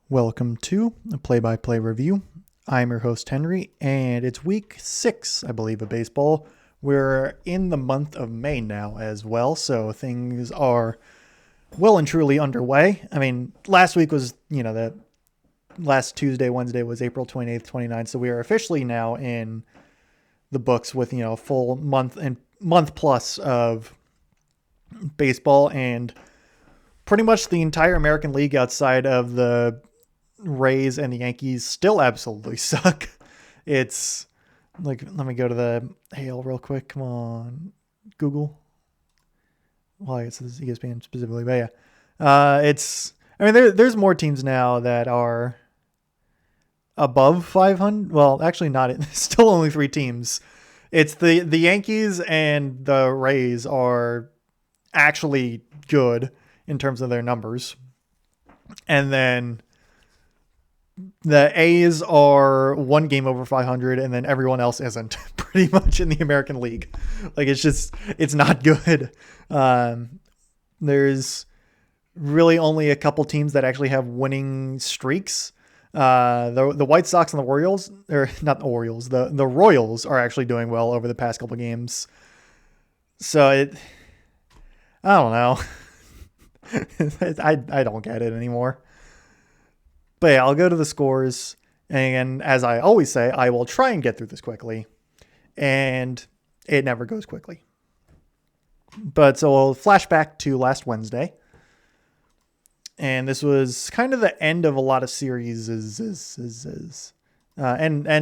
Welcome to a play-by-play review. I'm your host, Henry, and it's week 6, I believe, of baseball. We're in the month of May now as well, so things are well and truly underway. I mean, last week was, the last Tuesday, Wednesday was April 28th, 29th, so we are officially now in the books with, a full month plus of baseball, and pretty much the entire American League outside of the Rays and the Yankees still absolutely suck. It's like, let me go to the AL real quick. Come on, Google. Well, I guess this is ESPN specifically, but yeah. There's more teams now that are above 500. Well, actually not. Still only 3 teams. It's the Yankees and the Rays are actually good in terms of their numbers. And then the A's are 1 game over 500, and then everyone else isn't, pretty much, in the American League. Like, it's not good. There's really only a couple teams that actually have winning streaks. The White Sox and the Orioles, or not the Orioles, the Royals are actually doing well over the past couple games. So I don't know. I don't get it anymore. But yeah, I'll go to the scores, and as I always say, I will try and get through this quickly, and it never goes quickly. But so we'll flash back to last Wednesday, and this was kind of the end of a lot of series, end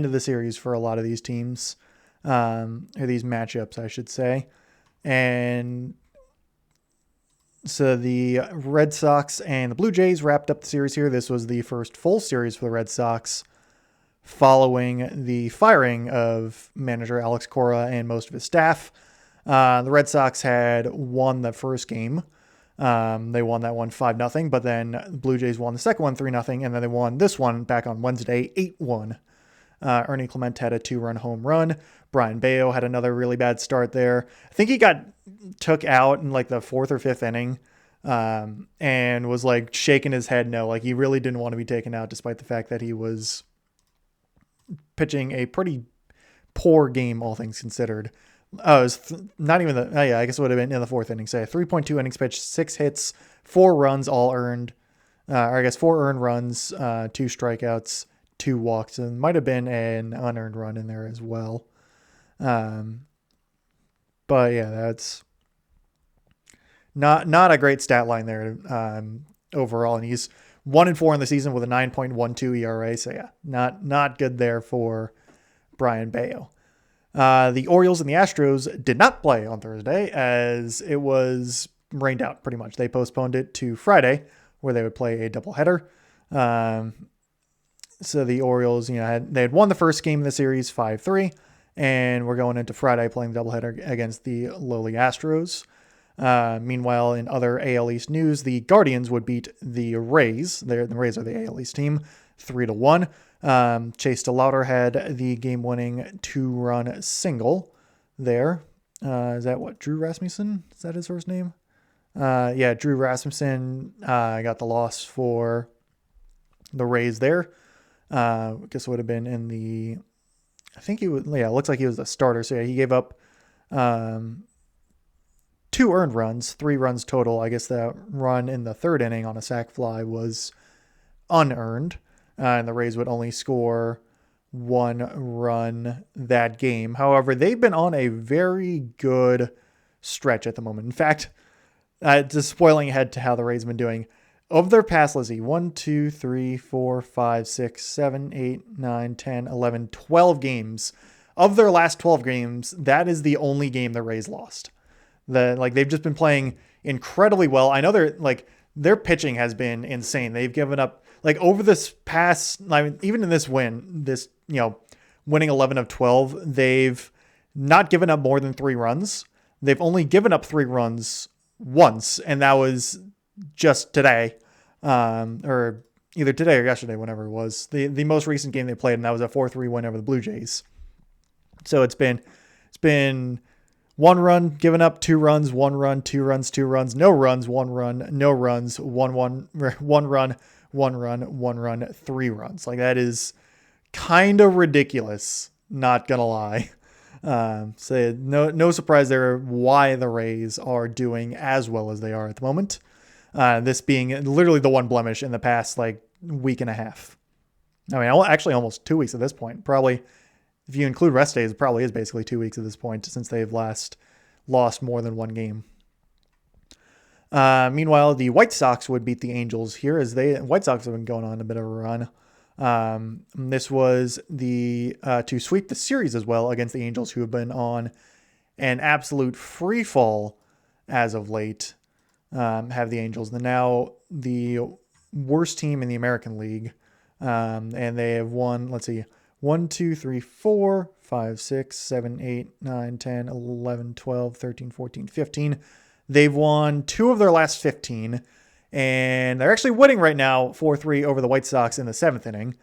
of the series for a lot of these teams, or these matchups, I should say, and so the Red Sox and the Blue Jays wrapped up the series here. This was the first full series for the Red Sox following the firing of manager Alex Cora and most of his staff. The Red Sox had won the first game. They won that one 5-0, but then the Blue Jays won the second one 3-0, and then they won this one back on Wednesday 8-1. Ernie Clement had a 2-run home run. Brian Bayo had another really bad start there. I think he got took out in like the 4th or 5th inning, and was like shaking his head no, like he really didn't want to be taken out, despite the fact that he was pitching a pretty poor game, all things considered. Oh, it was not even I guess it would have been in the 4th inning. Say 3.2 innings pitched, 6 hits, 4 runs, all earned. Or I guess 4 earned runs, 2 strikeouts, 2 walks, and might have been an unearned run in there as well. But yeah, that's not a great stat line there overall, and he's 1-4 in the season with a 9.12 ERA. So yeah, not good there for Brian Bayo. The Orioles and the Astros did not play on Thursday as it was rained out pretty much. They postponed it to Friday, where they would play a doubleheader. So the Orioles, they had won the first game of the series 5-3, and we're going into Friday playing the doubleheader against the lowly Astros. Meanwhile, in other AL East news, the Guardians would beat the Rays. The Rays are the AL East team, 3-1. Chase DeLauter had the game-winning 2-run single there. Is that what, Drew Rasmussen? Is that his first name? Yeah, Drew Rasmussen got the loss for the Rays there. I guess it would have been in the, I think he was, yeah, it looks like he was the starter. So yeah, he gave up 2 earned runs, 3 runs total. I guess that run in the 3rd inning on a sac fly was unearned, and the Rays would only score 1 run that game. However, they've been on a very good stretch at the moment. In fact, just spoiling ahead to how the Rays have been doing. Of their past, let's see, 1, 2, 3, 4, 5, 6, 7, 8, 9, 10, 11, 12 games. Of their last 12 games, that is the only game the Rays lost. They've just been playing incredibly well. I know their pitching has been insane. They've given up, like, over this past, even in this win, winning 11 of 12, they've not given up more than 3 runs. They've only given up 3 runs once, and that was just today, or either today or yesterday, whenever it was. The most recent game they played, and that was a 4-3 win over the Blue Jays. So it's been 1 run given up, 2 runs, 1 run, 2 runs, 2 runs, no runs, 1 run, no runs, 1 run, 1 run, 1 run, 3 runs. Like, that is kind of ridiculous, not gonna lie. So no surprise there why the Rays are doing as well as they are at the moment. This being literally the one blemish in the past like week and a half. I mean, actually almost 2 weeks at this point. Probably, if you include rest days, it probably is basically 2 weeks at this point since they've last lost more than one game. Meanwhile, the White Sox would beat the Angels here as White Sox have been going on a bit of a run. This was to sweep the series as well against the Angels, who have been on an absolute free fall as of late. Have the Angels now the worst team in the American League. And they have won, let's see, 1, 2, 3, 4, 5, 6, 7, 8, 9, 10, 11, 12, 13, 14, 15. They've won 2 of their last 15. And they're actually winning right now 4-3 over the White Sox in the 7th inning.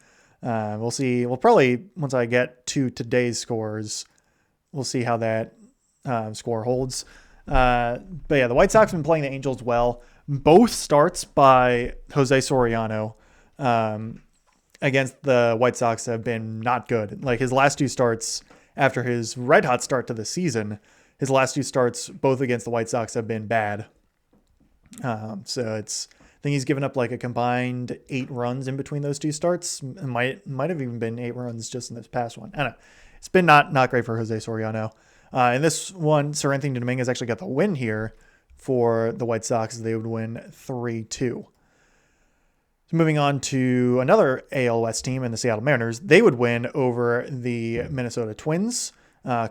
We'll see. We'll probably, once I get to today's scores, we'll see how that score holds. But yeah, the White Sox have been playing the Angels well. Both starts by Jose Soriano against the White Sox have been not good. Like his last 2 starts after his red hot start to the season, his last 2 starts, both against the White Sox, have been bad. So I think he's given up like a combined 8 runs in between those 2 starts. It might have even been 8 runs just in this past one. I don't know. It's been not great for Jose Soriano. In this one, Sir Anthony Dominguez actually got the win here for the White Sox. They would win 3-2. So moving on to another AL West team in the Seattle Mariners, they would win over the Minnesota Twins.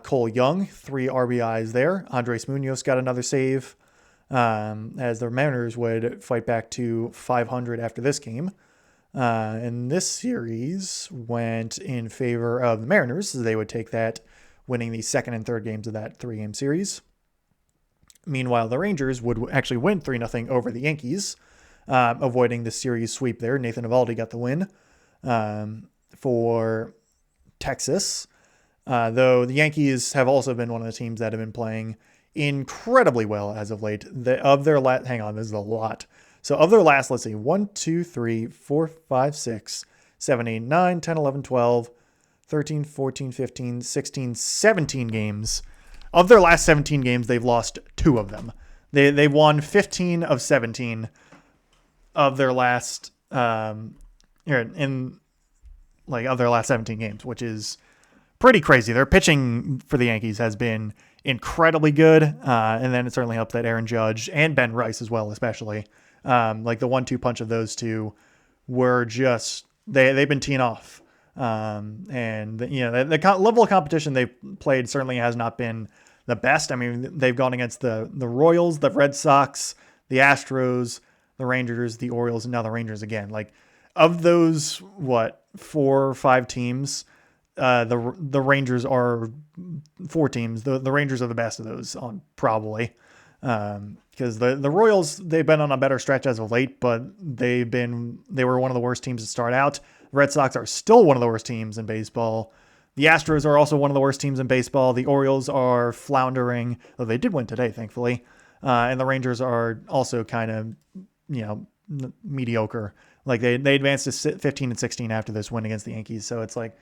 Cole Young, 3 RBIs there. Andres Munoz got another save. As the Mariners would fight back to 500 after this game. And this series went in favor of the Mariners, as they would take that, winning the 2nd and 3rd games of that 3-game series. Meanwhile, the Rangers would actually win 3-0 over the Yankees, avoiding the series sweep there. Nathan Eovaldi got the win for Texas, though the Yankees have also been one of the teams that have been playing incredibly well as of late. Hang on, this is a lot. So of their last, let's see, 1, 2, 3, 4, 5, 6, 7, 8, 9, 10, 11, 12, 13, 14, 15, 16, 17 games. Of their last 17 games, they've lost 2 of them. They won 15 of 17 of their last of their last 17 games, which is pretty crazy. Their pitching for the Yankees has been incredibly good. And then it certainly helped that Aaron Judge and Ben Rice as well, especially like the 1-2 punch of those two were just, they've been teeing off. And you know, the level of competition they've played certainly has not been the best. I mean, they've gone against the Royals, the Red Sox, the Astros, the Rangers, the Orioles, and now the Rangers again. Like of those, 4 or 5 teams, the Rangers are 4 teams. The Rangers are the best of those on probably, because the Royals, they've been on a better stretch as of late, but they were one of the worst teams to start out. The Red Sox are still one of the worst teams in baseball. The Astros are also one of the worst teams in baseball. The Orioles are floundering, though they did win today, thankfully. And the Rangers are also kind of, mediocre. Like they advanced to 15 and 16 after this win against the Yankees. So it's like,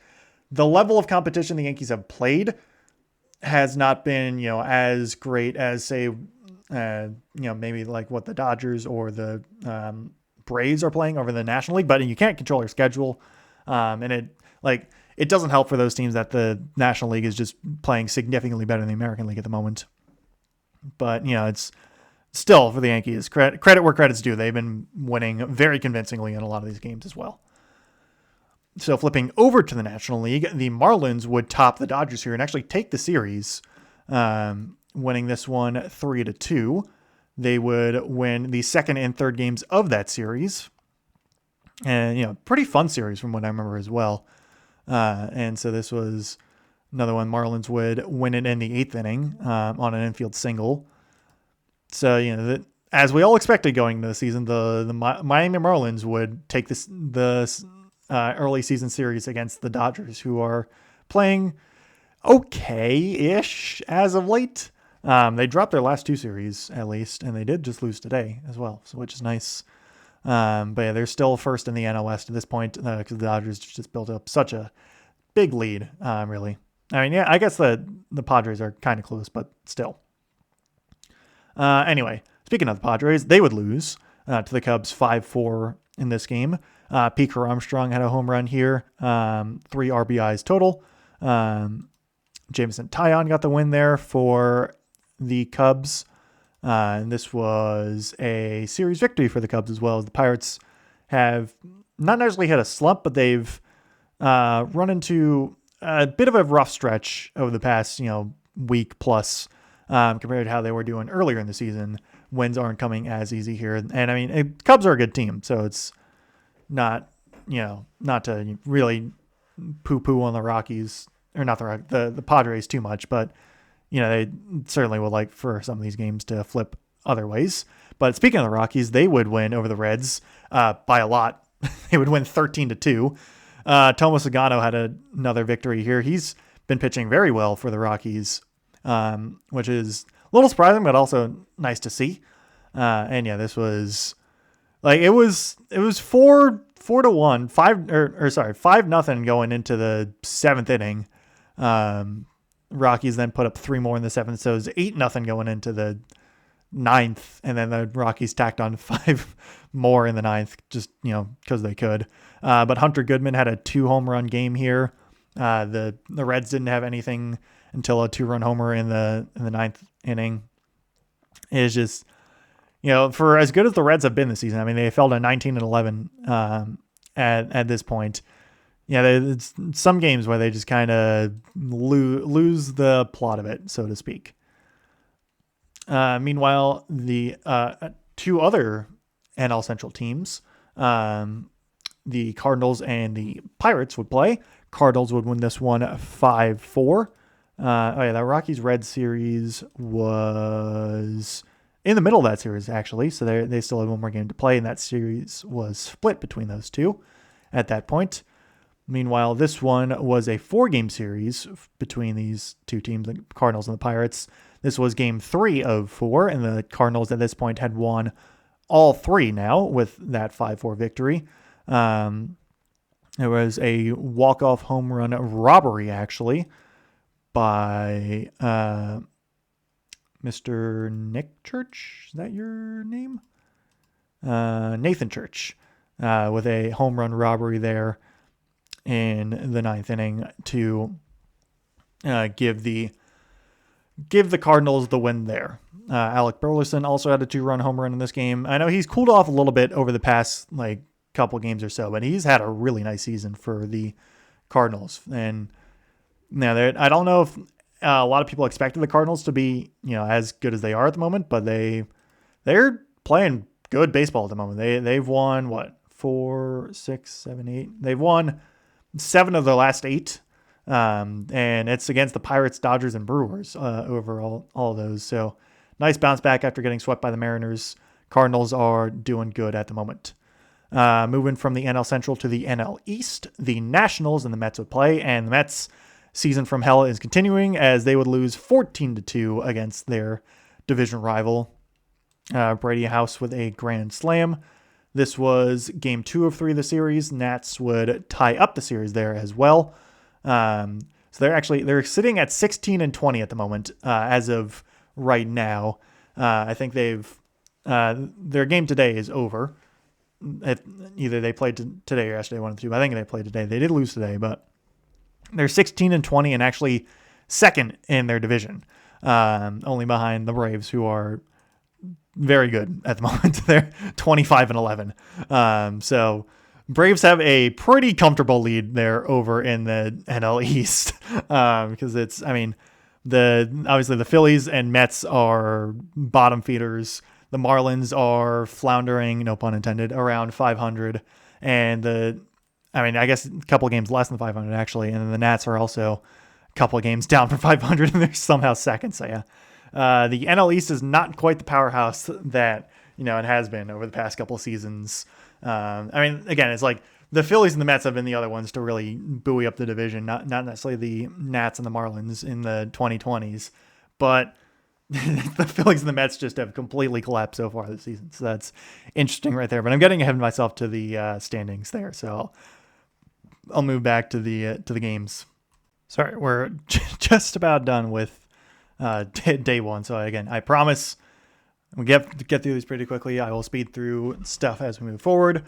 the level of competition the Yankees have played has not been, as great as, say, maybe like what the Dodgers or the Braves are playing over the National League. But you can't control their schedule, and it doesn't help for those teams that the National League is just playing significantly better than the American League at the moment. But it's still, for the Yankees, credit where credit's due. They've been winning very convincingly in a lot of these games as well. So flipping over to the National League, the Marlins would top the Dodgers here and actually take the series, winning this one 3-2. They would win the 2nd and 3rd games of that series. And, pretty fun series from what I remember as well. And so this was another one. Marlins would win it in the 8th inning on an infield single. So, as we all expected going into the season, the Miami Marlins would take the early season series against the Dodgers, who are playing okay-ish as of late. They dropped their last 2 series, at least, and they did just lose today as well, so which is nice. But yeah, they're still first in the NL West at this point because the Dodgers just built up such a big lead, really. I mean, yeah, I guess the Padres are kind of close, but still. Anyway, speaking of the Padres, they would lose to the Cubs 5-4 in this game. Peaker Armstrong had a home run here, 3 RBIs total. Jameson Taillon got the win there for the Cubs. And this was a series victory for the Cubs as well. The Pirates have not necessarily had a slump, but they've run into a bit of a rough stretch over the past, week plus compared to how they were doing earlier in the season. Wins aren't coming as easy here. And I mean, Cubs are a good team, so it's not to really poo-poo on the Rockies, or not the Padres too much, but they certainly would like for some of these games to flip other ways. But speaking of the Rockies, they would win over the Reds by a lot. They would win 13-2. Tomo Sagano had another victory here. He's been pitching very well for the Rockies, which is a little surprising, but also nice to see. And yeah, this was like, it was 4-1, 5-0 going into the 7th inning. Rockies then put up 3 more in the 7th, so it was 8-0 going into the 9th, and then the Rockies tacked on 5 more in the 9th, just because they could. But Hunter Goodman had a 2 home run game here. The Reds didn't have anything until a 2-run homer in the 9th inning. It is just, for as good as the Reds have been this season, I mean, they fell to 19-11 at this point. Yeah, it's some games where they just kind of lose the plot of it, so to speak. Meanwhile, the 2 other NL Central teams, the Cardinals and the Pirates, would play. Cardinals would win this one 5-4. The Rockies-Reds series was in the middle of that series, actually, so they still had one more game to play, and that series was split between those two at that point. Meanwhile, this one was a 4-game series between these 2 teams, the Cardinals and the Pirates. This was game 3 of 4, and the Cardinals at this point had won all 3 now with that 5-4 victory. There was a walk-off home run robbery, actually, by Mr. Nick Church. Is that your name? Nathan Church, with a home run robbery there in the 9th inning to give the Cardinals the win there. Alec Burleson also had a 2-run home run in this game. I know he's cooled off a little bit over the past couple games or so, but he's had a really nice season for the Cardinals. And I don't know if a lot of people expected the Cardinals to be as good as they are at the moment, but they're playing good baseball at the moment. They've won 4, 6, 7, 8. They've won 7 of their last 8. And it's against the Pirates, Dodgers, and Brewers over all of those. So nice bounce back after getting swept by the Mariners. Cardinals are doing good at the moment. Moving from the NL Central to the NL East, the Nationals and the Mets would play, and the Mets' season from hell is continuing as they would lose 14-2 against their division rival. Brady House with a grand slam. This was game 2 of 3 of the series. Nats would tie up the series there as well. So they're sitting at 16-20 at the moment as of right now. I think their game today is over. Either they played today or yesterday, one of the two. I think they played today. They did lose today, but they're 16-20 and actually second in their division, only behind the Braves, who are very good at the moment. They're 25-11. So Braves have a pretty comfortable lead there over in the NL East because obviously the Phillies and Mets are bottom feeders. The Marlins are floundering, no pun intended, around 500. And I guess a couple of games less than 500 actually. And then the Nats are also a couple of games down from 500 and they're somehow second. So yeah, the NL East is not quite the powerhouse that, it has been over the past couple of seasons. Again, it's like the Phillies and the Mets have been the other ones to really buoy up the division, not necessarily the Nats and the Marlins in the 2020s. But the Phillies and the Mets just have completely collapsed so far this season. So that's interesting right there. But I'm getting ahead of myself to the standings there. So I'll move back to the games. Sorry, we're just about done with day one. So again, I promise we get through these pretty quickly. I will speed through stuff as we move forward.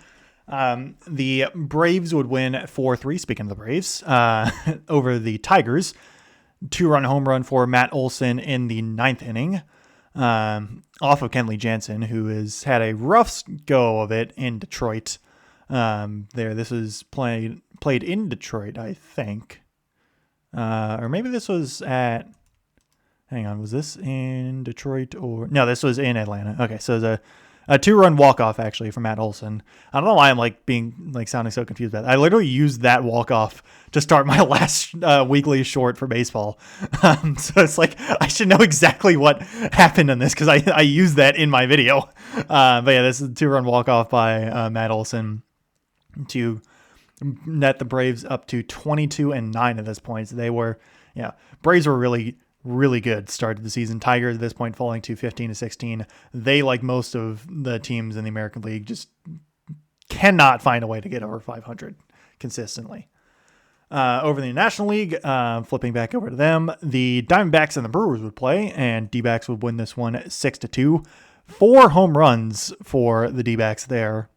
The Braves would win 4-3, speaking of the Braves, over the Tigers. 2-run home run for Matt Olson in the 9th inning, off of Kenley Jansen, who has had a rough go of it in Detroit. This was played in Detroit, I think. Or maybe this was at... Hang on, was this in Detroit or... No, this was in Atlanta. Okay, so it was a 2-run walk-off, actually, from Matt Olson. I don't know why I'm sounding so confused about that. I literally used that walk-off to start my last weekly short for baseball. So it's like, I should know exactly what happened in this because I used that in my video. But yeah, this is a 2-run walk-off by Matt Olson to net the Braves up to 22-9 at this point. So Braves were really good start of the season. Tigers at this point falling to 15-16. They, like most of the teams in the American League, just cannot find a way to get over 500 consistently. Over in the National League, flipping back over to them, the Diamondbacks and the Brewers would play, and D-backs would win this one 6-2. 4 home runs for the D-backs there,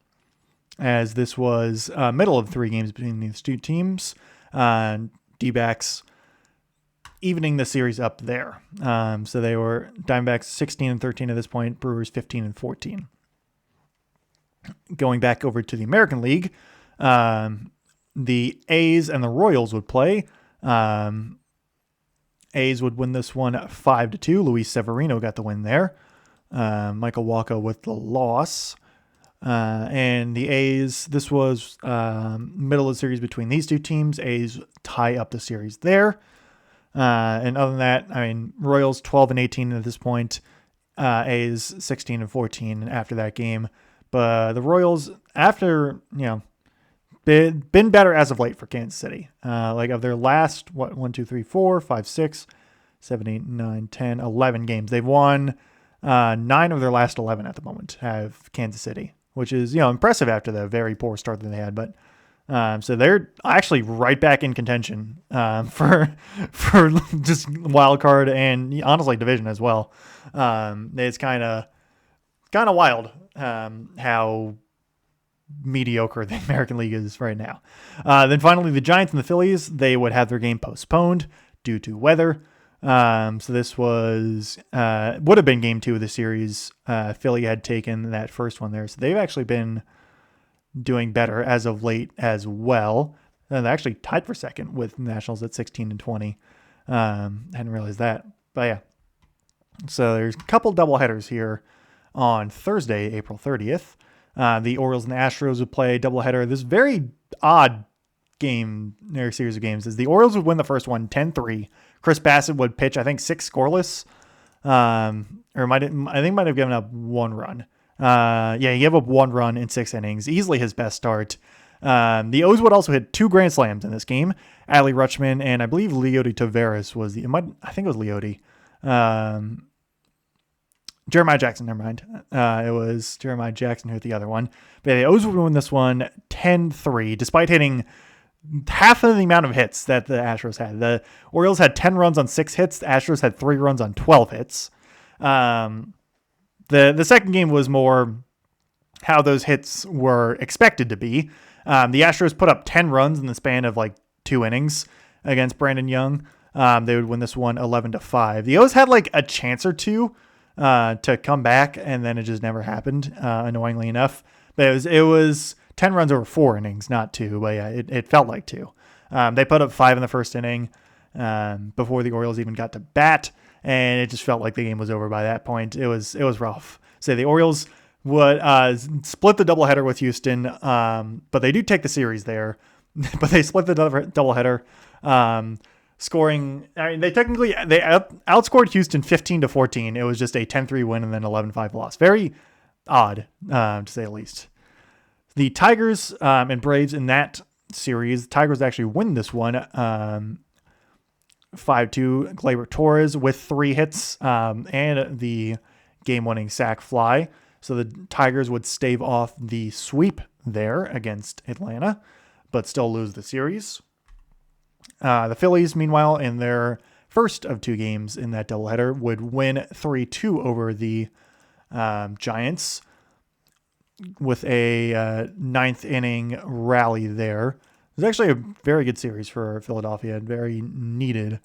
as this was middle of 3 games between these two teams. D-backs evening the series up there. So they were Diamondbacks 16-13 at this point, Brewers 15-14. Going back over to the American League, the A's and the Royals would play. A's would win this one 5-2. Luis Severino got the win there. Michael Wacha with the loss. And the A's, this was middle of the series between these two teams. A's tie up the series there. And other than that, Royals 12-18 at this point, A's 16-14 after that game. But the Royals, after, been better as of late for Kansas City. Of their last, 1, 2, 3, 4, 5, 6, 7, 8, 9, 10, 11 games. They've won 9 of their last 11 at the moment, have Kansas City, which is, impressive after the very poor start that they had. But so they're actually right back in contention for just wild card and honestly division as well. It's kind of wild how mediocre the American League is right now. Then finally, the Giants and the Phillies, they would have their game postponed due to weather. So this was would have been game 2 of the series. Philly had taken that first one there, so they've actually been doing better as of late as well. And they're actually tied for second with Nationals at 16-20. Hadn't realized that, but yeah. So there's a couple doubleheaders here on Thursday, April 30th. The Orioles and the Astros would play a doubleheader. This very odd game, their series of games, is the Orioles would win the first one 10-3. Chris Bassett would pitch, I think, 6 scoreless. I think might have given up 1 run. He gave up 1 run in 6 innings. Easily his best start. The O's would also hit 2 grand slams in this game. Adley Rutschman and I believe Leody Taveras was I think it was Leody. Jeremiah Jackson, never mind. It was Jeremiah Jackson who hit the other one. But the O's would win this one 10-3, despite hitting half of the amount of hits that the Astros had. The Orioles had 10 runs on 6 hits. The Astros had 3 runs on 12 hits. The second game was more how those hits were expected to be. The Astros put up 10 runs in the span of 2 innings against Brandon Young. They would win this one 11-5. The O's had a chance or two to come back, and then it just never happened, annoyingly enough. But it was 10 runs over 4 innings, not 2. But yeah, it felt like 2. They put up 5 in the first inning before the Orioles even got to bat, and it just felt like the game was over by that point. It was rough. So the Orioles would split the doubleheader with Houston, but they do take the series there. But they split the doubleheader, scoring. They outscored Houston 15-14. It was just a 10-3 win and then 11-5 loss. Very odd, to say the least. The Tigers and Braves in that series, the Tigers actually win this one 5-2 Gleyber Torres with 3 hits and the game-winning sac fly. So the Tigers would stave off the sweep there against Atlanta, but still lose the series. The Phillies, meanwhile, in their first of 2 games in that doubleheader, would win 3-2 over the Giants with a 9th inning rally there. It was actually a very good series for Philadelphia, a very needed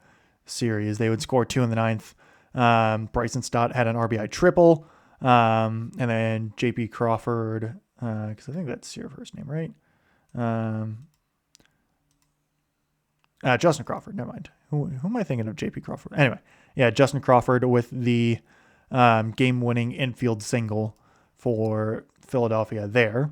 series. They would score 2 in the 9th. Bryson Stott had an RBI triple, and then J.P. Crawford, because I think that's your first name, right? Justin Crawford, never mind. Who am I thinking of? J.P. Crawford. Anyway, yeah, Justin Crawford with the game-winning infield single for Philadelphia there.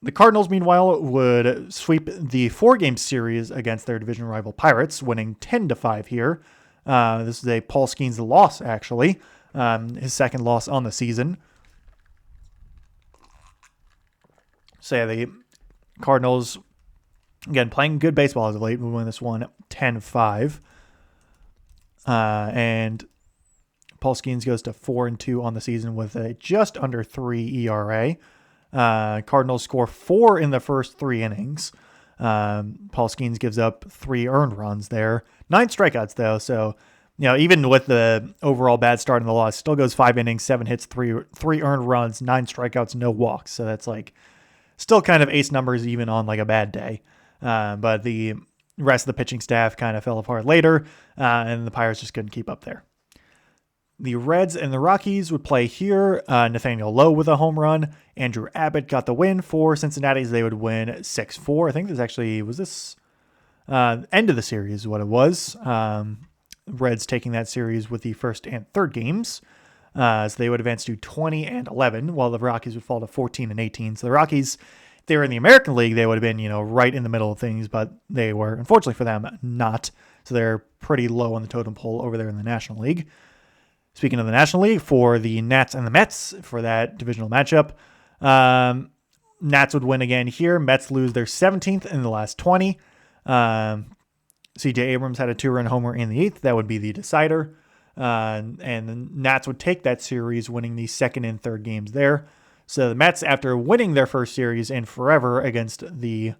The Cardinals, meanwhile, would sweep the 4-game series against their division rival Pirates, winning 10-5 here. This is a Paul Skeens loss, actually. His second loss on the season. So yeah, the Cardinals, again, playing good baseball as of late, we win this one 10-5. And Paul Skeens goes to 4-2 on the season with a just under 3 ERA. Cardinals score 4 in the first 3 innings. Paul Skeens gives up 3 earned runs there. 9 strikeouts, though. So, even with the overall bad start in the loss, still goes 5 innings, 7 hits, 3 earned runs, 9 strikeouts, no walks. So that's still kind of ace numbers even on a bad day. But the rest of the pitching staff kind of fell apart later, and the Pirates just couldn't keep up there. The Reds and the Rockies would play here. Nathaniel Lowe with a home run. Andrew Abbott got the win for Cincinnati. They would win 6-4. I think this actually was this end of the series is what it was. Reds taking that series with the first and third games. So they would advance to 20-11, while the Rockies would fall to 14-18. So the Rockies, if they were in the American League, they would have been, right in the middle of things, but they were, unfortunately for them, not. So they're pretty low on the totem pole over there in the National League. Speaking of the National League, for the Nats and the Mets for that divisional matchup, Nats would win again here. Mets lose their 17th in the last 20. C.J. Abrams had a 2-run homer in the 8th. That would be the decider. And the Nats would take that series, winning the second and third games there. So the Mets, after winning their first series in forever against the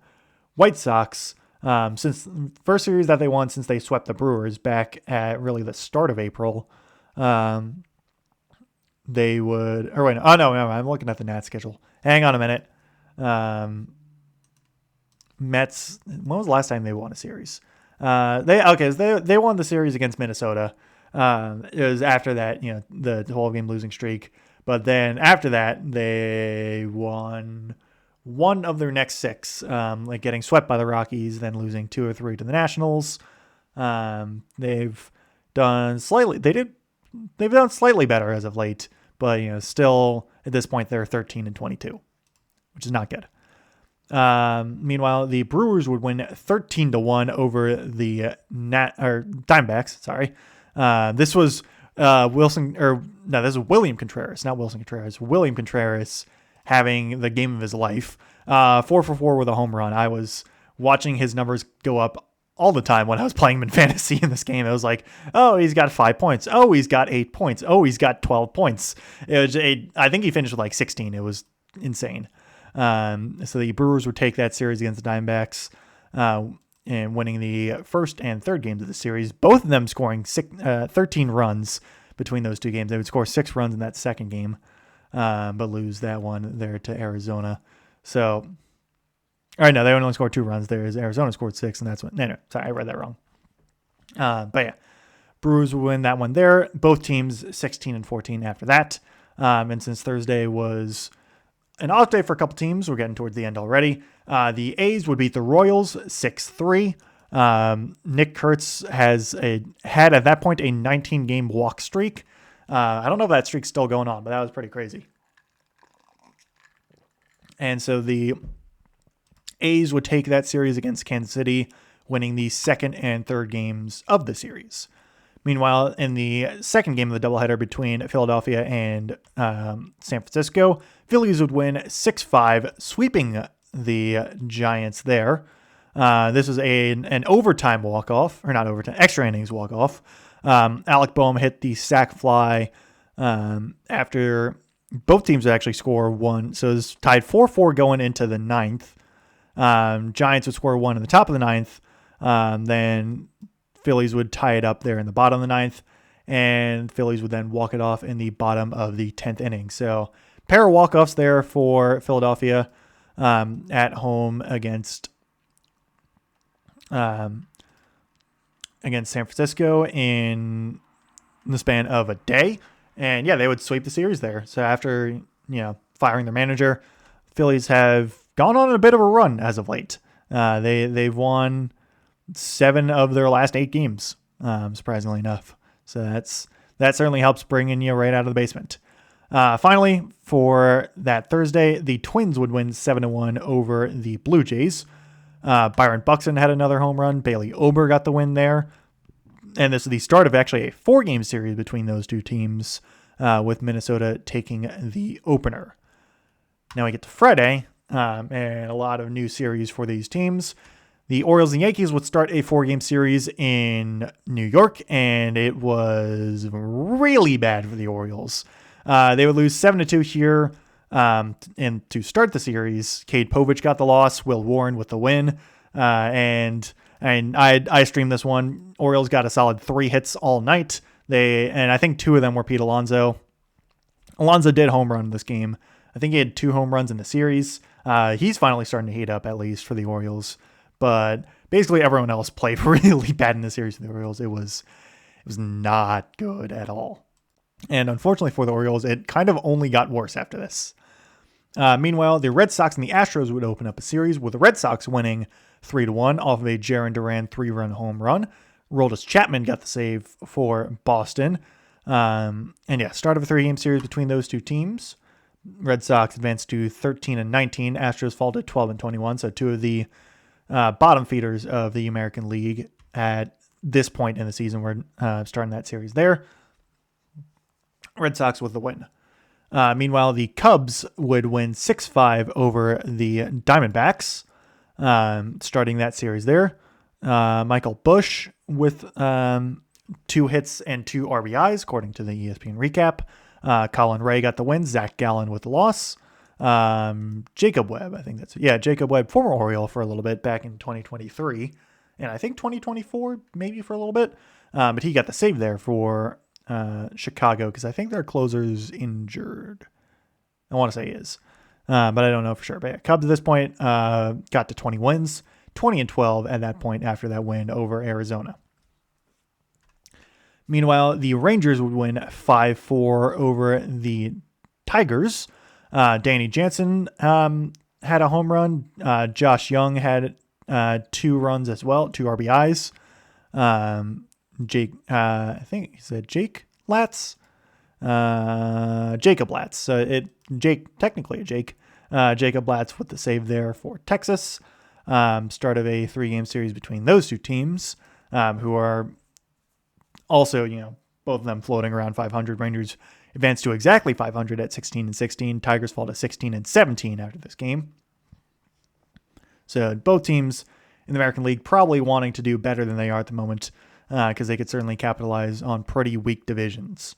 White Sox, since the first series that they won since they swept the Brewers back at really the start of April, they would, or wait, no, I'm looking at the Nats schedule. Hang on a minute. Mets, when was the last time they won a series? They won the series against Minnesota. It was after that, the whole game losing streak. But then after that, they won one of their next 6, getting swept by the Rockies, then losing 2 or 3 to the Nationals. They've done slightly better as of late, but still at this point they're 13-22, which is not good. Meanwhile, the Brewers would win 13-1 over the Diamondbacks. Sorry, this was this is William Contreras, not Wilson Contreras. William Contreras having the game of his life. 4 for 4 with a home run. I was watching his numbers go up all the time when I was playing him in fantasy in this game. It was like, oh, he's got 5 points. Oh, he's got 8 points. Oh, he's got 12 points. I think he finished with 16. It was insane. So the Brewers would take that series against the Diamondbacks and winning the first and third games of the series, both of them scoring 13 runs between those 2 games. They would score 6 runs in that second game, but lose that one there to Arizona. So, all right, no, they only scored 2 runs there. Arizona scored 6, and that's when. No, sorry, I read that wrong. But yeah, Brewers would win that one there. Both teams 16-14 after that. And since Thursday was an off day for a couple teams, we're getting towards the end already. The A's would beat the Royals 6-3. Nick Kurtz had at that point a 19-game walk streak. I don't know if that streak's still going on, but that was pretty crazy. And so the A's would take that series against Kansas City, winning the second and third games of the series. Meanwhile, in the second game of the doubleheader between Philadelphia and San Francisco, Phillies would win 6-5, sweeping the Giants there. This was an overtime walk-off, or not overtime, extra innings walk-off. Alec Boehm hit the sac fly after both teams would actually score one. So it was tied 4-4 going into the ninth. Giants would score one in the top of the ninth. Then Phillies would tie it up there in the bottom of the ninth. And Phillies would then walk it off in the bottom of the 10th inning. So pair of walk-offs there for Philadelphia at home against San Francisco in the span of a day. And yeah, they would sweep the series there. So after, firing their manager, Phillies have gone on a bit of a run as of late. They've won 7 of their last 8 games, surprisingly enough. So that certainly helps bringing you right out of the basement. Finally, for that Thursday, the Twins would win 7-1 over the Blue Jays. Byron Buxton had another home run. Bailey Ober got the win there. And this is the start of actually a 4-game series between those two teams, with Minnesota taking the opener. Now we get to Friday, and a lot of new series for these teams. The Orioles and Yankees would start a 4-game series in New York, and it was really bad for the Orioles. They would lose 7-2 here. And to start the series, Cade Povich got the loss, Will Warren with the win. And I streamed this one. Orioles got a solid 3 hits all night. And I think 2 of them were Pete Alonso. Alonso did home run this game. I think he had 2 home runs in the series. He's finally starting to heat up, at least for the Orioles. But basically everyone else played really bad in the series for the Orioles. It was not good at all. And unfortunately for the Orioles, it kind of only got worse after this. Meanwhile, the Red Sox and the Astros would open up a series with the Red Sox winning 3-1 off of a Jarren Duran 3-run home run. Aroldis Chapman got the save for Boston. Start of a 3-game series between those two teams. Red Sox advanced to 13-19. Astros fall to 12-21. So 2 of the bottom feeders of the American League at this point in the season were starting that series there. Red Sox with the win. Meanwhile, the Cubs would win 6-5 over the Diamondbacks, starting that series there. Michael Busch with 2 hits and 2 RBIs, according to the ESPN recap. Colin Ray got the win. Zach Gallen with the loss. Jacob Webb, Jacob Webb, former Oriole for a little bit back in 2023, and I think 2024 maybe for a little bit, but he got the save there for Chicago because I think their closer's injured. I want to say he is, but I don't know for sure. But yeah, Cubs at this point got to 20 wins, 20-12 at that point after that win over Arizona. Meanwhile, the Rangers would win 5-4 over the Tigers. Danny Jansen had a home run. Josh Young had 2 runs as well, 2 RBIs. I think he said Jake Latz. Jacob Latz. Jacob Latz with the save there for Texas. Start of a 3-game series between those two teams, who are also, both of them floating around 500. Rangers advanced to exactly 500 at 16-16. Tigers fall to 16-17 after this game. So both teams in the American League probably wanting to do better than they are at the moment, because they could certainly capitalize on pretty weak divisions.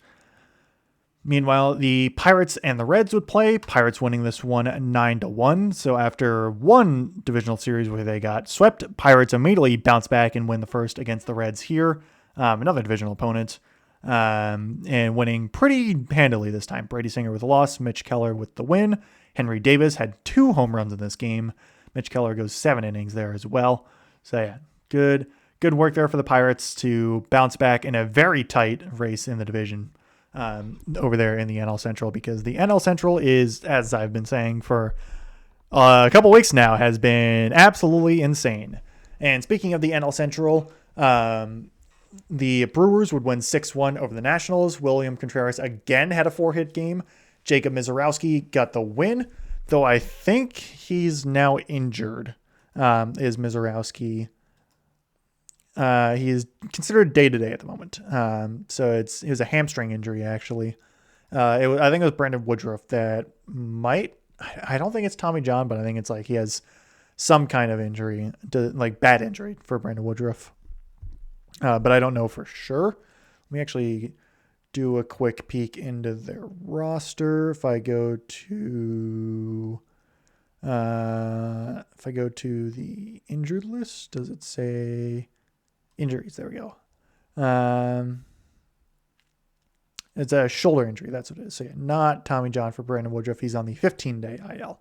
Meanwhile, the Pirates and the Reds would play. Pirates winning this one 9-1. So after one divisional series where they got swept, Pirates immediately bounce back and win the first against the Reds here, another divisional opponent, and winning pretty handily this time. Brady Singer with the loss, Mitch Keller with the win. Henry Davis had 2 home runs in this game. Mitch Keller goes 7 innings there as well. So yeah, good work there for the Pirates to bounce back in a very tight race in the division over there in the NL Central, because the NL Central is, as I've been saying for a couple weeks now, has been absolutely insane. And speaking of the NL Central, the Brewers would win 6-1 over the Nationals. William Contreras again had a 4-hit game. Jacob Misiorowski got the win, though I think he's now injured, is Misiorowski. He is considered day-to-day at the moment. So it was a hamstring injury, actually. I think it was Brandon Woodruff that I don't think it's Tommy John, but I think it's like he has some kind of injury, like bad injury for Brandon Woodruff. But I don't know for sure. Let me actually do a quick peek into their roster. If I go to the injured list, does it say injuries? There we go. It's a shoulder injury. That's what it is. So yeah, not Tommy John for Brandon Woodruff. He's on the 15-day IL.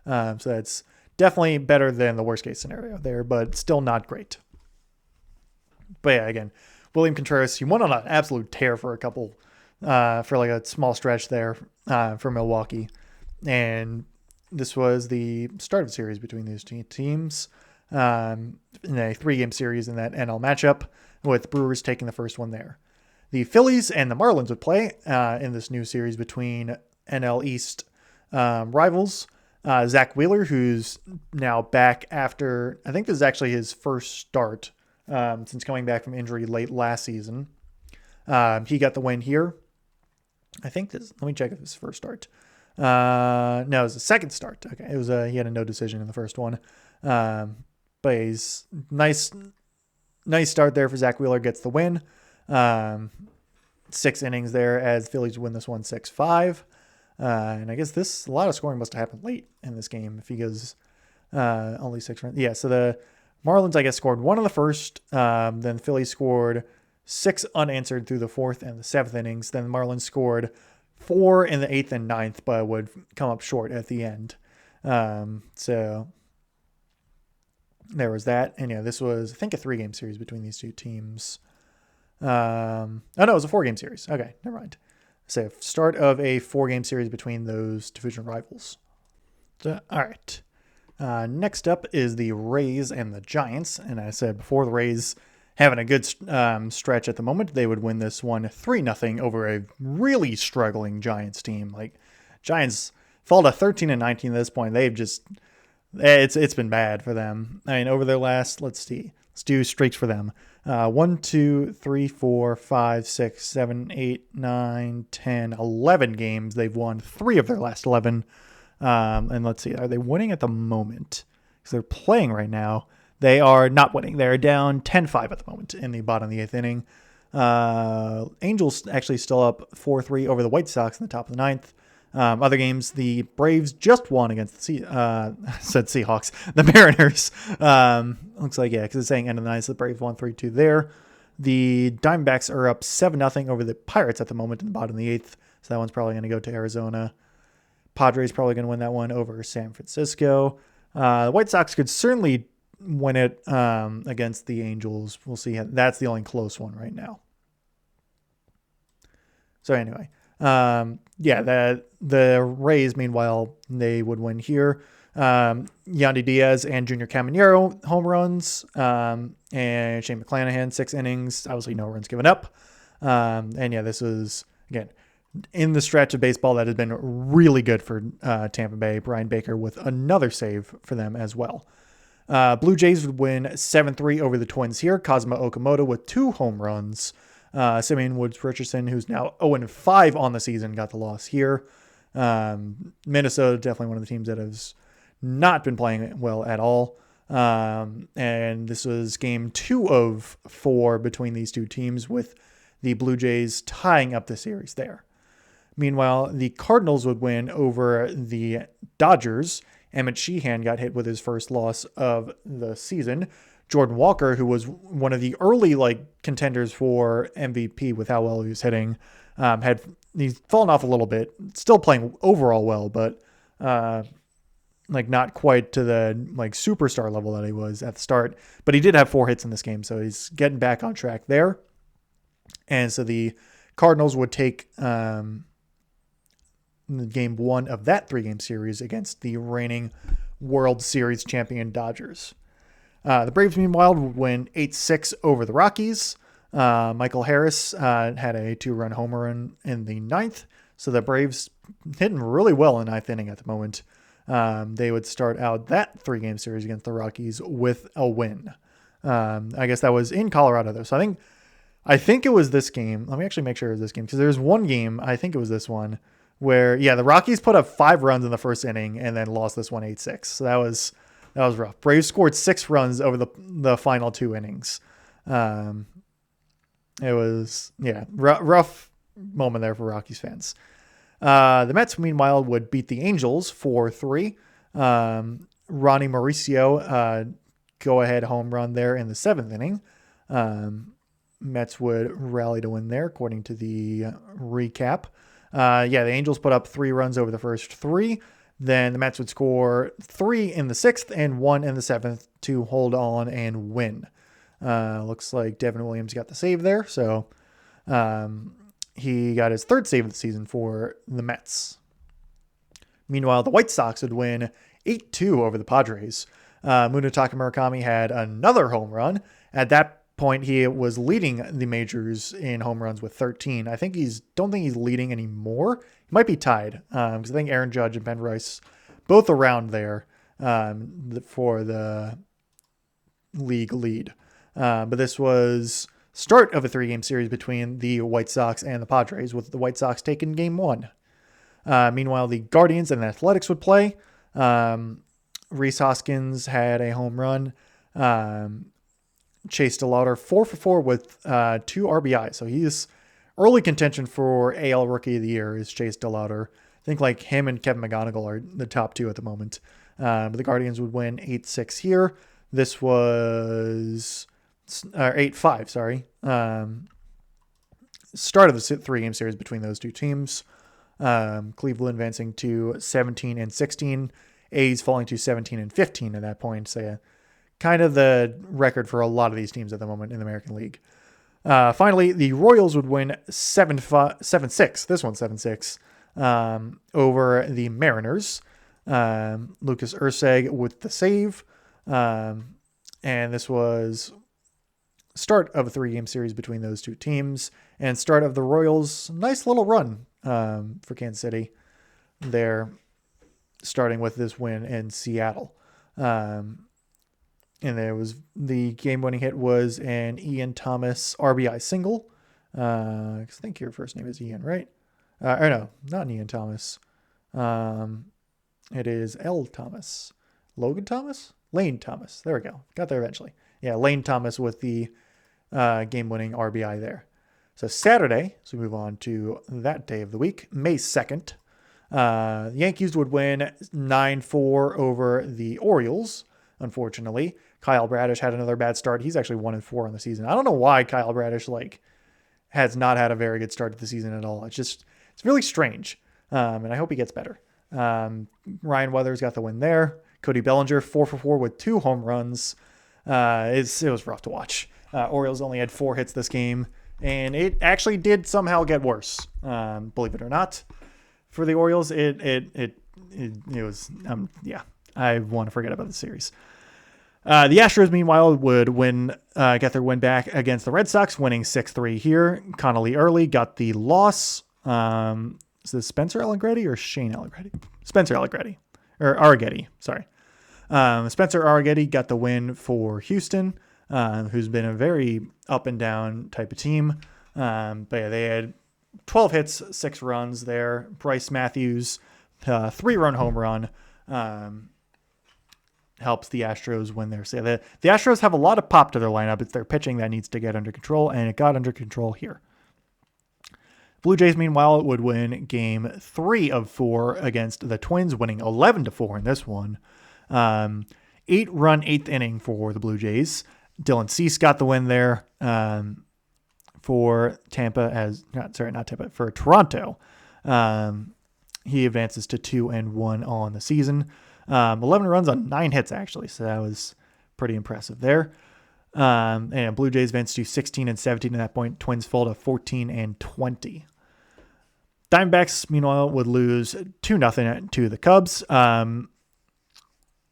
So that's definitely better than the worst case scenario there, but still not great. But yeah, again, William Contreras, he went on an absolute tear for like a small stretch there for Milwaukee. And this was the start of the series between these two teams in a 3-game series in that NL matchup, with Brewers taking the first one there. The Phillies and the Marlins would play in this new series between NL East rivals. Zach Wheeler, who's now back after, I think this is actually his first start since coming back from injury late last season. He got the win here. Let me check if it's his first start. No, it was the second start. Okay, he had a no decision in the first one. But he's nice start there for Zach Wheeler, gets the win. 6 innings there as Phillies win this one 6-5. And I guess a lot of scoring must have happened late in this game if he goes only 6 runs. Yeah, so the Marlins, I guess, scored 1 in the first. Then the Phillies scored 6 unanswered through the 4th and the 7th innings. Then the Marlins scored 4 in the 8th and 9th, but would come up short at the end. So there was that. And yeah, this was, I think, a 3-game series between these two teams. No, it was a 4-game series. Okay, never mind. So start of a 4-game series between those division rivals. So, all right. Next up is the Rays and the Giants. And I said before, the Rays having a good stretch at the moment. They would win this one 3-0 over a really struggling Giants team. Like, Giants fall to 13-19 at this point. They've just, it's been bad for them. I mean, over their last, let's do streaks for them. 1, 2, 3, 4, 5, 6, 7, 8, 9, 10, 11 games. They've won 3 of their last 11. And let's see, are they winning at the moment? Because they're playing right now. They are not winning. They're down 10-5 at the moment in the bottom of the 8th inning. Angels actually still up 4-3 over the White Sox in the top of the 9th. Other games, the Braves just won against the Seahawks, the Mariners. Looks like, yeah, because it's saying end of the 9th, so the Braves won 3-2 there. The Diamondbacks are up 7-0 over the Pirates at the moment in the bottom of the 8th, so that one's probably going to go to Arizona. Padres probably going to win that one over San Francisco. The White Sox could certainly win it against the Angels. We'll see. That's the only close one right now. So anyway, the Rays, meanwhile, they would win here. Yandy Diaz and Junior Caminero home runs, and Shane McClanahan 6 innings. Obviously, no runs given up. And yeah, this was again in the stretch of baseball that has been really good for Tampa Bay. Brian Baker with another save for them as well. Blue Jays would win 7-3 over the Twins here. Kazuma Okamoto with 2 home runs. Simeon Woods Richardson, who's now 0-5 on the season, got the loss here. Minnesota, definitely one of the teams that has not been playing well at all. And this was game 2 of 4 between these two teams, with the Blue Jays tying up the series there. Meanwhile, the Cardinals would win over the Dodgers. Emmett Sheehan got hit with his first loss of the season. Jordan Walker, who was one of the early contenders for MVP with how well he was hitting, he's fallen off a little bit. Still playing overall well, but not quite to the superstar level that he was at the start. But he did have 4 hits in this game, so he's getting back on track there. And so the Cardinals would take game 1 of that 3-game series against the reigning World Series champion Dodgers. The Braves, meanwhile, would win 8-6 over the Rockies. Michael Harris had a 2-run homer run in the 9th. So the Braves hitting really well in 9th inning at the moment. They would start out that 3-game series against the Rockies with a win. I guess that was in Colorado, though. So I think it was this game. Let me actually make sure it was this game, because there's one game, I think it was this one, where, the Rockies put up 5 runs in the first inning and then lost this one 8-6. So that was That was rough. Braves scored 6 runs over the final 2 innings. It was, rough moment there for Rockies fans. The Mets, meanwhile, would beat the Angels 4-3. Ronnie Mauricio, go-ahead home run there in the 7th inning. Mets would rally to win there, according to the recap. The Angels put up 3 runs over the first 3. Then the Mets would score 3 in the 6th and 1 in the 7th to hold on and win. Looks like Devin Williams got the save there. So he got his 3rd save of the season for the Mets. Meanwhile, the White Sox would win 8-2 over the Padres. Munetaka Murakami had another home run. At that point, he was leading the majors in home runs with 13. Don't think he's leading anymore. He might be tied because I think Aaron Judge and Ben Rice both around there for the league lead. But this was start of a 3-game series between the White Sox and the Padres, with the White Sox taking game 1. Meanwhile, the Guardians and the Athletics would play. Rhys Hoskins had a home run. Chase DeLauter 4-for-4 with 2 RBIs. So he's early contention for AL Rookie of the Year is Chase DeLauter. I think like him and Kevin McGonigal are the top 2 at the moment. But the Guardians would win 8-6 here. This was 8-5, sorry. Start of the 3-game series between those 2 teams. Cleveland advancing to 17-16. A's falling to 17-15 at that point. So kind of the record for a lot of these teams at the moment in the American League. Finally, the Royals would win 7-6. This one 7-6 over the Mariners. Lucas Urseg with the save. And this was start of a 3-game series between those 2 teams and start of the Royals' nice little run for Kansas City. They're starting with this win in Seattle. And there was the game-winning hit was an Ian Thomas RBI single. I think your first name is Ian, right? Or no, not Ian Thomas. It is L. Thomas. Logan Thomas? Lane Thomas. There we go. Got there eventually. Yeah, Lane Thomas with the game-winning RBI there. So Saturday, so we move on to that day of the week, May 2nd. The Yankees would win 9-4 over the Orioles, unfortunately. Kyle Bradish had another bad start. He's actually 1-4 on the season. I don't know why Kyle Bradish has not had a very good start to the season at all. It's really strange. And I hope he gets better. Ryan Weathers got the win there. Cody Bellinger 4-for-4 with 2 home runs. It was rough to watch. Orioles only had 4 hits this game, and it actually did somehow get worse. Believe it or not, for the Orioles, it was I want to forget about the series. The Astros, meanwhile, would get their win back against the Red Sox, winning 6-3 here. Connolly Early got the loss. Is this Spencer Allegretti or Shane Allegretti? Spencer Allegretti. Or Arrighetti, sorry. Spencer Arrighetti got the win for Houston, who's been a very up and down type of team. They had 12 hits, 6 runs there. Bryce Matthews, 3-run home run. Helps the Astros win there. So the Astros have a lot of pop to their lineup. It's their pitching that needs to get under control, and it got under control here. Blue Jays, meanwhile, would win game 3 of 4 against the Twins, winning 11-4 in this one. 8-run 8th inning for the Blue Jays. Dylan Cease got the win there for for Toronto. He advances to 2-1 on the season. 11 runs on 9 hits, actually. So that was pretty impressive there. And Blue Jays advance to 16-17 at that point. Twins fall to 14-20. Diamondbacks, meanwhile, would lose 2-0 to the Cubs. Shota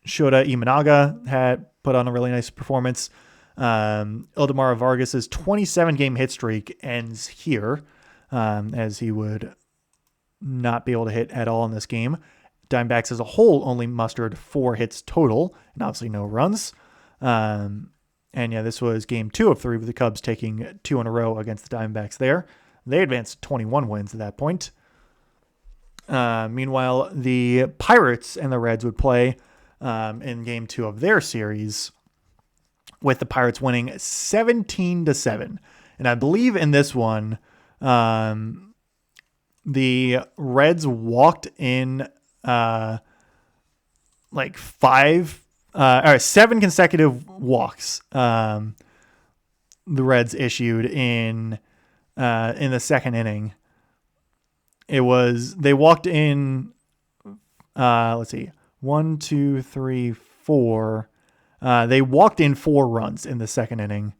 Imanaga had put on a really nice performance. Ildemar Vargas' 27-game hit streak ends here, as he would not be able to hit at all in this game. Diamondbacks as a whole only mustered 4 hits total, and obviously no runs. This was game 2 of 3 with the Cubs taking 2 in a row against the Diamondbacks there. They advanced 21 wins at that point. Meanwhile, the Pirates and the Reds would play. in game 2 of their series, with the Pirates winning 17-7. And I believe in this one, the Reds walked in like 7 consecutive walks. The Reds issued in the second inning. They walked in, let's see, 1, 2, 3, 4. They walked in 4 runs in the second inning.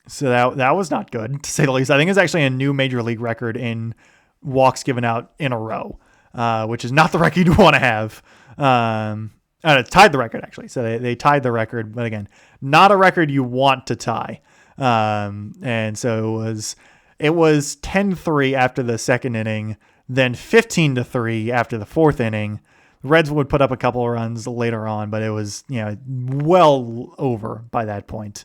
So that was not good, to say the least. I think it's actually a new major league record in walks given out in a row, which is not the record you want to have. It tied the record, actually. So they tied the record, but again, not a record you want to tie. And so it was 10-3 after the second inning, then 15-3 after the fourth inning. The Reds would put up a couple of runs later on, but it was, well over by that point.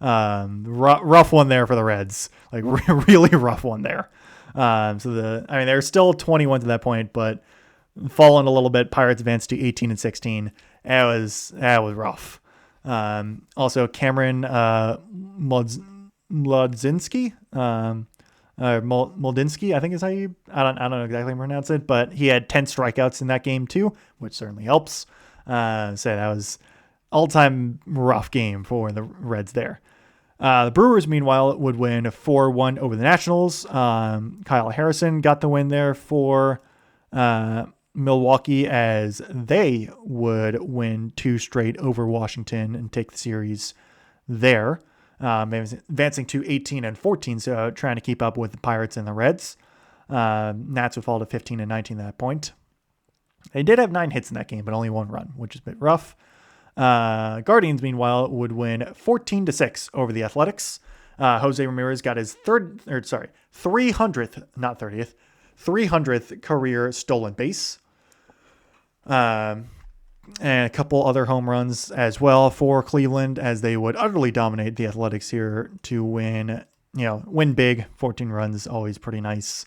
Rough one there for the Reds, like really rough one there. They're still 21 to that point, but falling a little bit. Pirates advanced to 18-16. That was rough. Also Cameron Mlodzinski, Moldinsky, I think is how I don't know exactly how to pronounce it, but he had 10 strikeouts in that game too, which certainly helps. So that was all-time rough game for the Reds there. The Brewers, meanwhile, would win 4-1 over the Nationals. Kyle Harrison got the win there for Milwaukee, as they would win 2 straight over Washington and take the series there, advancing to 18-14, so trying to keep up with the Pirates and the Reds. Nats would fall to 15-19 at that point. They did have 9 hits in that game, but only 1 run, which is a bit rough. Guardians, meanwhile, would win 14-6 over the Athletics. Jose Ramirez got his 300th career stolen base. And a couple other home runs as well for Cleveland, as they would utterly dominate the Athletics here to win big. 14 runs, always pretty nice.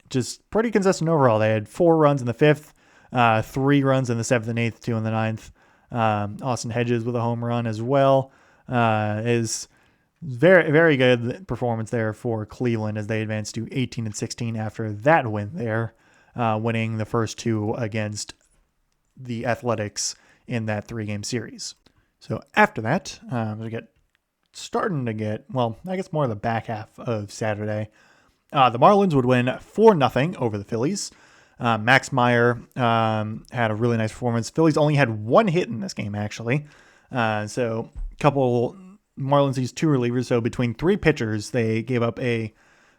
Just pretty consistent overall. They had 4 runs in the 5th, 3 runs in the 7th and 8th, 2 in the 9th. Austin Hedges with a home run as well. Is very, very good performance there for Cleveland, as they advanced to 18-16 after that win there, winning the first 2 against the Athletics in that 3-game series. So after that, starting to get, I guess more of the back half of Saturday. The Marlins would win 4-0 over the Phillies. Max Meyer had a really nice performance. Phillies only had 1 hit in this game, actually. So a couple Marlins used 2 relievers. So between 3 pitchers, they gave up a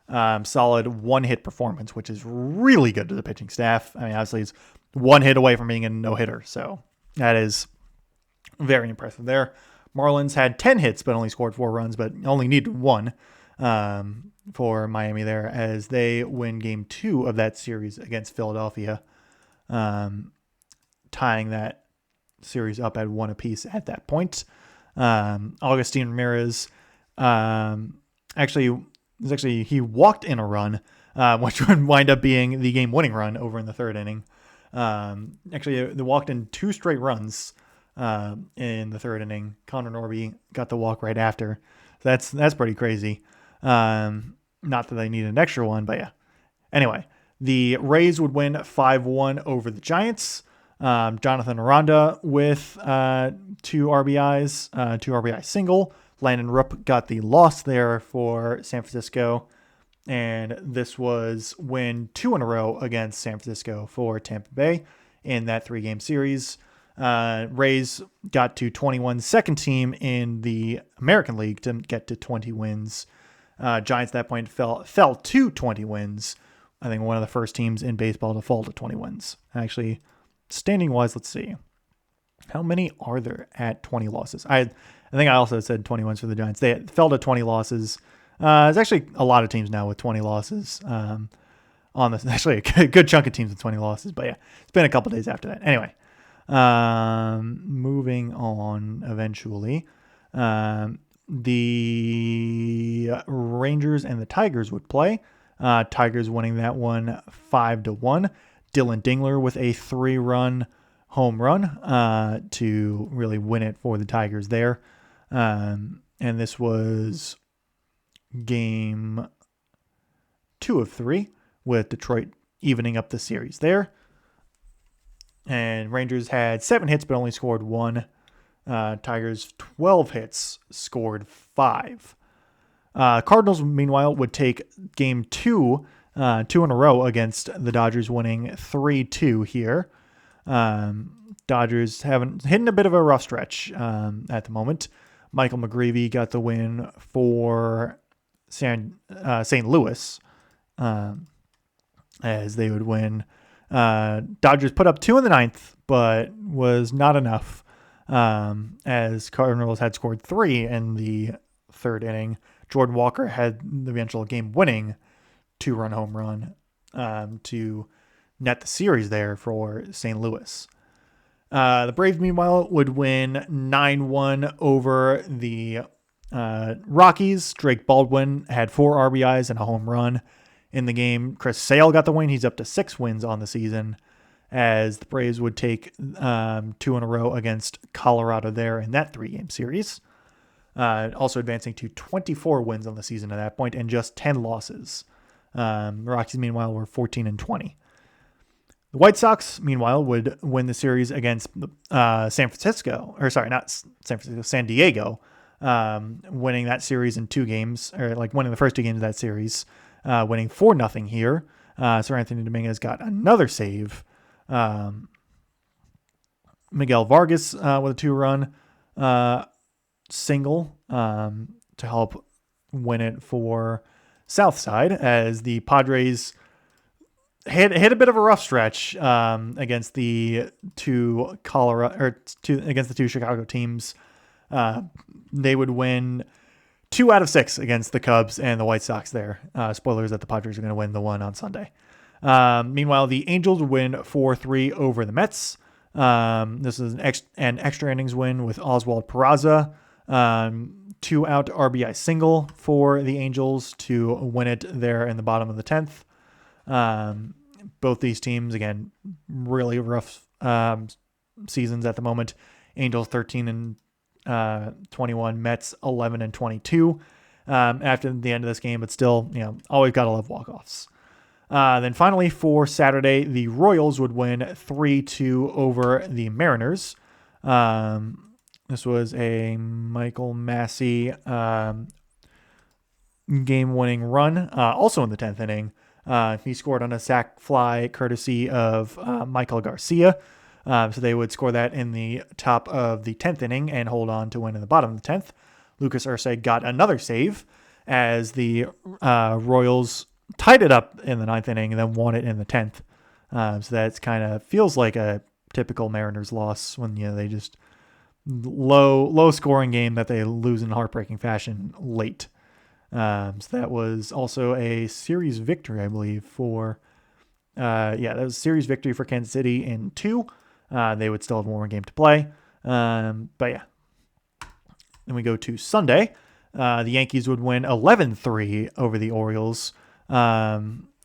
solid 1-hit performance, which is really good to the pitching staff. I mean, obviously, it's 1 hit away from being a no-hitter. So that is very impressive there. Marlins had 10 hits, but only scored 4 runs, but only needed 1 for Miami there, as they win game 2 of that series against Philadelphia, tying that series up at 1 apiece at that point. Augustin Ramirez, he walked in a run, which would wind up being the game-winning run over in the 3rd inning. They walked in 2 straight runs in the 3rd inning. Connor Norby got the walk right after. So that's pretty crazy. Not that they need an extra one, but yeah. Anyway, the Rays would win 5-1 over the Giants. Jonathan Aranda with 2 RBIs, 2 RBI single. Landon Rupp got the loss there for San Francisco. And this was win 2 in a row against San Francisco for Tampa Bay in that 3-game series. Rays got to 21, second team in the American League to get to 20 wins. Giants at that point fell to 20 wins. I think one of the first teams in baseball to fall to 20 wins. Actually, standing-wise, let's see. How many are there at 20 losses? I think I also said 20 wins for the Giants. They fell to 20 losses. There's actually a lot of teams now with 20 losses. On this, actually a good chunk of teams with 20 losses. But yeah, it's been a couple days after that. Anyway, moving on eventually. The Rangers and the Tigers would play. Tigers winning that one 5-1. Dylan Dingler with a 3-run home run to really win it for the Tigers there. And this was game 2 of 3 with Detroit evening up the series there. And Rangers had 7 hits but only scored 1. Tigers 12 hits, scored 5. Cardinals, meanwhile, would take game 2 in a row against the Dodgers, winning 3-2 here. Dodgers haven't hitting a bit of a rough stretch at the moment. Michael McGreevy got the win for St. Louis as they would win. Dodgers put up 2 in the 9th, but was not enough as Cardinals had scored 3 in the 3rd inning. Jordan Walker had the eventual game-winning 2-run home run to net the series there for St. Louis. The Braves, meanwhile, would win 9-1 over the Rockies. Drake Baldwin had 4 RBIs and a home run in the game. Chris Sale got the win. He's up to 6 wins on the season as the Braves would take 2 in a row against Colorado there in that 3-game series. Also advancing to 24 wins on the season at that point and just 10 losses. The Rockies, meanwhile, were 14-20. The White Sox, meanwhile, would win the series against San Diego, winning that series in 2 games, or like winning the first 2 games of that series, winning 4-0 here. Sir Anthony Dominguez got another save. Miguel Vargas with a 2-run single to help win it for Southside as the Padres hit a bit of a rough stretch against the 2 Chicago teams. They would win 2 out of 6 against the Cubs and the White Sox there. Spoilers that the Padres are going to win the one on Sunday. Meanwhile, the Angels would win 4-3 over the Mets. This is an extra innings win with Oswald Peraza. 2-out RBI single for the Angels to win it there in the bottom of the 10th. Both these teams, again, really rough seasons at the moment. Angels 13-21, Mets 11-22 after the end of this game, but still, always got to love walk-offs. Then finally for Saturday, the Royals would win 3-2 over the Mariners. This was a Michael Massey game-winning run, also in the 10th inning. He scored on a sac fly courtesy of Michael Garcia. So they would score that in the top of the 10th inning and hold on to win in the bottom of the 10th. Lucas Ursay got another save as the Royals tied it up in the 9th inning and then won it in the 10th. So that's kind of feels like a typical Mariners loss when they just low scoring game that they lose in heartbreaking fashion late. So that was also a series victory, I believe, for that was a series victory for Kansas City in 2. They would still have one more game to play. Then we go to Sunday. The Yankees would win 11-3 over the Orioles.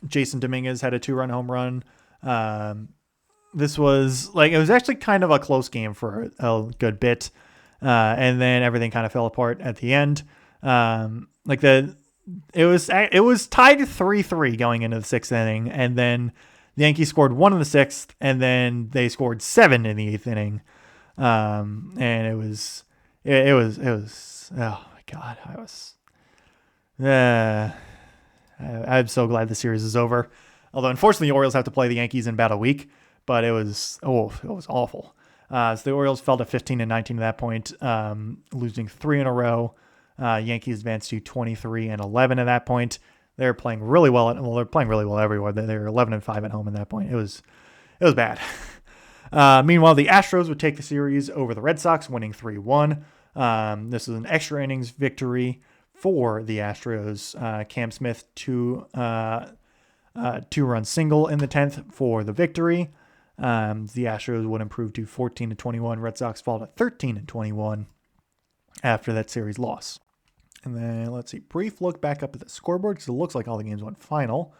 Jason Dominguez had a 2-run home run. This was it was actually kind of a close game for a good bit. And then everything kind of fell apart at the end. It was tied 3-3 going into the 6th inning, and then the Yankees scored 1 in the 6th, and then they scored 7 in the 8th inning. And it was oh my God, I'm so glad the series is over. Although unfortunately the Orioles have to play the Yankees in about a week, but it was awful. So the Orioles fell to 15-19 at that point, losing 3 in a row. Yankees advanced to 23-11 at that point. They're playing really well. They're playing really well everywhere. They're 11-5 at home at that point. It was bad. Meanwhile, the Astros would take the series over the Red Sox, winning 3-1. This was an extra innings victory for the Astros. Cam Smith 2-run single in the 10th for the victory. The Astros would improve to 14-21. Red Sox fall to 13-21 after that series loss. And then let's see, brief look back up at the scoreboard because it looks like all the games went final.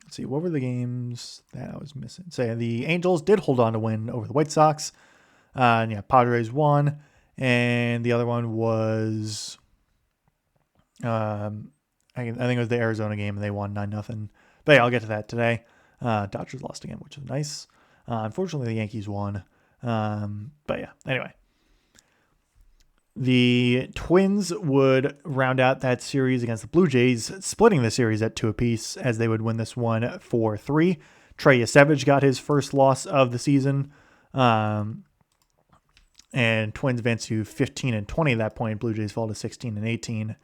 let's see, what were the games that I was missing? So the Angels did hold on to win over the White Sox. Padres won. And the other one was, I think it was the Arizona game, and they won 9-0. But yeah, I'll get to that today. Dodgers lost again, which is nice. Unfortunately, the Yankees won. But yeah, anyway. The Twins would round out that series against the Blue Jays, splitting the series at 2 apiece, as they would win this one 4-3. Trey Yasevich got his first loss of the season. And Twins advanced to 15-20 at that point. Blue Jays fall to 16-18.